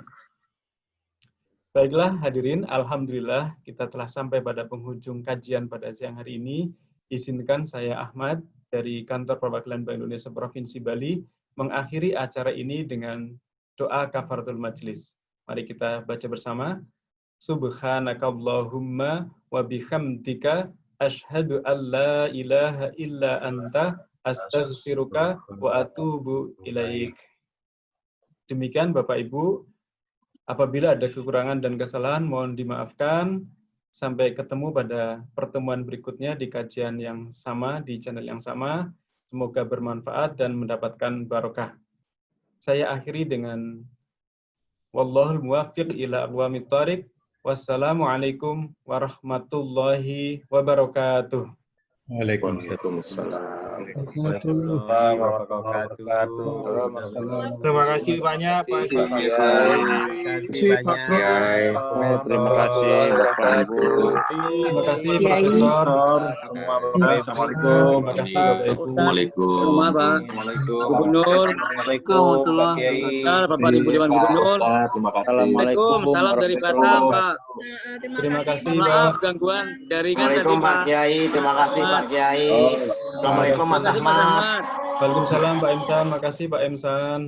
Baiklah hadirin, alhamdulillah kita telah sampai pada penghujung kajian pada siang hari ini. Izinkan saya Ahmad dari Kantor Perwakilan Bank Indonesia Provinsi Bali mengakhiri acara ini dengan doa kafaratul majlis. Mari kita baca bersama. Subhanakallahumma wa bihamdika asyhadu an la ilaha illa anta astaghfiruka wa atubu ilaik. Demikian Bapak Ibu, apabila ada kekurangan dan kesalahan mohon dimaafkan. Sampai ketemu pada pertemuan berikutnya di kajian yang sama, di channel yang sama. Semoga bermanfaat dan mendapatkan barokah. Saya akhiri dengan wallahul muwaffiq ila aqwamit thoriq. Wassalamualaikum warahmatullahi wabarakatuh. Waalaikumsalam. Terima kasih banyak Pak Kiai. Terima kasih Bapak Ibu. Terima kasih Profesor. Assalamualaikum. Terima kasih Bapak Ibu. Assalamualaikum. Assalamualaikum Gubernur. Waalaikumsalam. Bapak Ibu Dewan Gubernur. Terima kasih. Assalamualaikum. Salam dari Batam, Pak. Terima kasih Maaf Pak. gangguan jaringan tadi, Assalamualaikum Pak Pak. Kiai, terima kasih Pak Kiai. Assalamualaikum Mas Terima kasih Mas Ahmad. Ahmad. Waalaikumsalam Pak Imsan. Makasih Pak Imsan.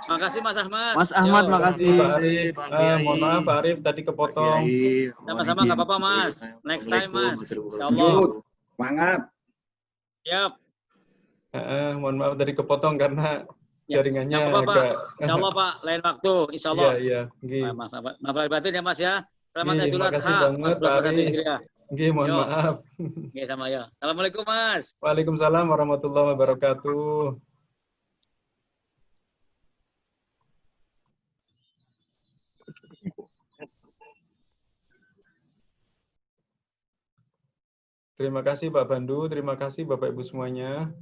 Makasih Mas Ahmad. Mas Ahmad, Yo. makasih. Pak Arif. Mohon maaf Pak Arif tadi kepotong. Sama-sama nggak apa-apa Mas. Next time Mas. Insyaallah. Semangat. Siap. Mohon maaf tadi kepotong karena jaringannya Nggak apa-apa, Pak. agak. Insyaallah Pak, lain waktu. Insyaallah. Iya. Nggih. Maaf lahir batin ya Mas ya. Selamat Nggih, Idul makasih Adha. banget Pak Arif. Nggih, mohon Yo. maaf. Oke, sama ya. Assalamualaikum Mas. Waalaikumsalam warahmatullahi wabarakatuh. Terima kasih Pak Bandu, terima kasih Bapak Ibu semuanya.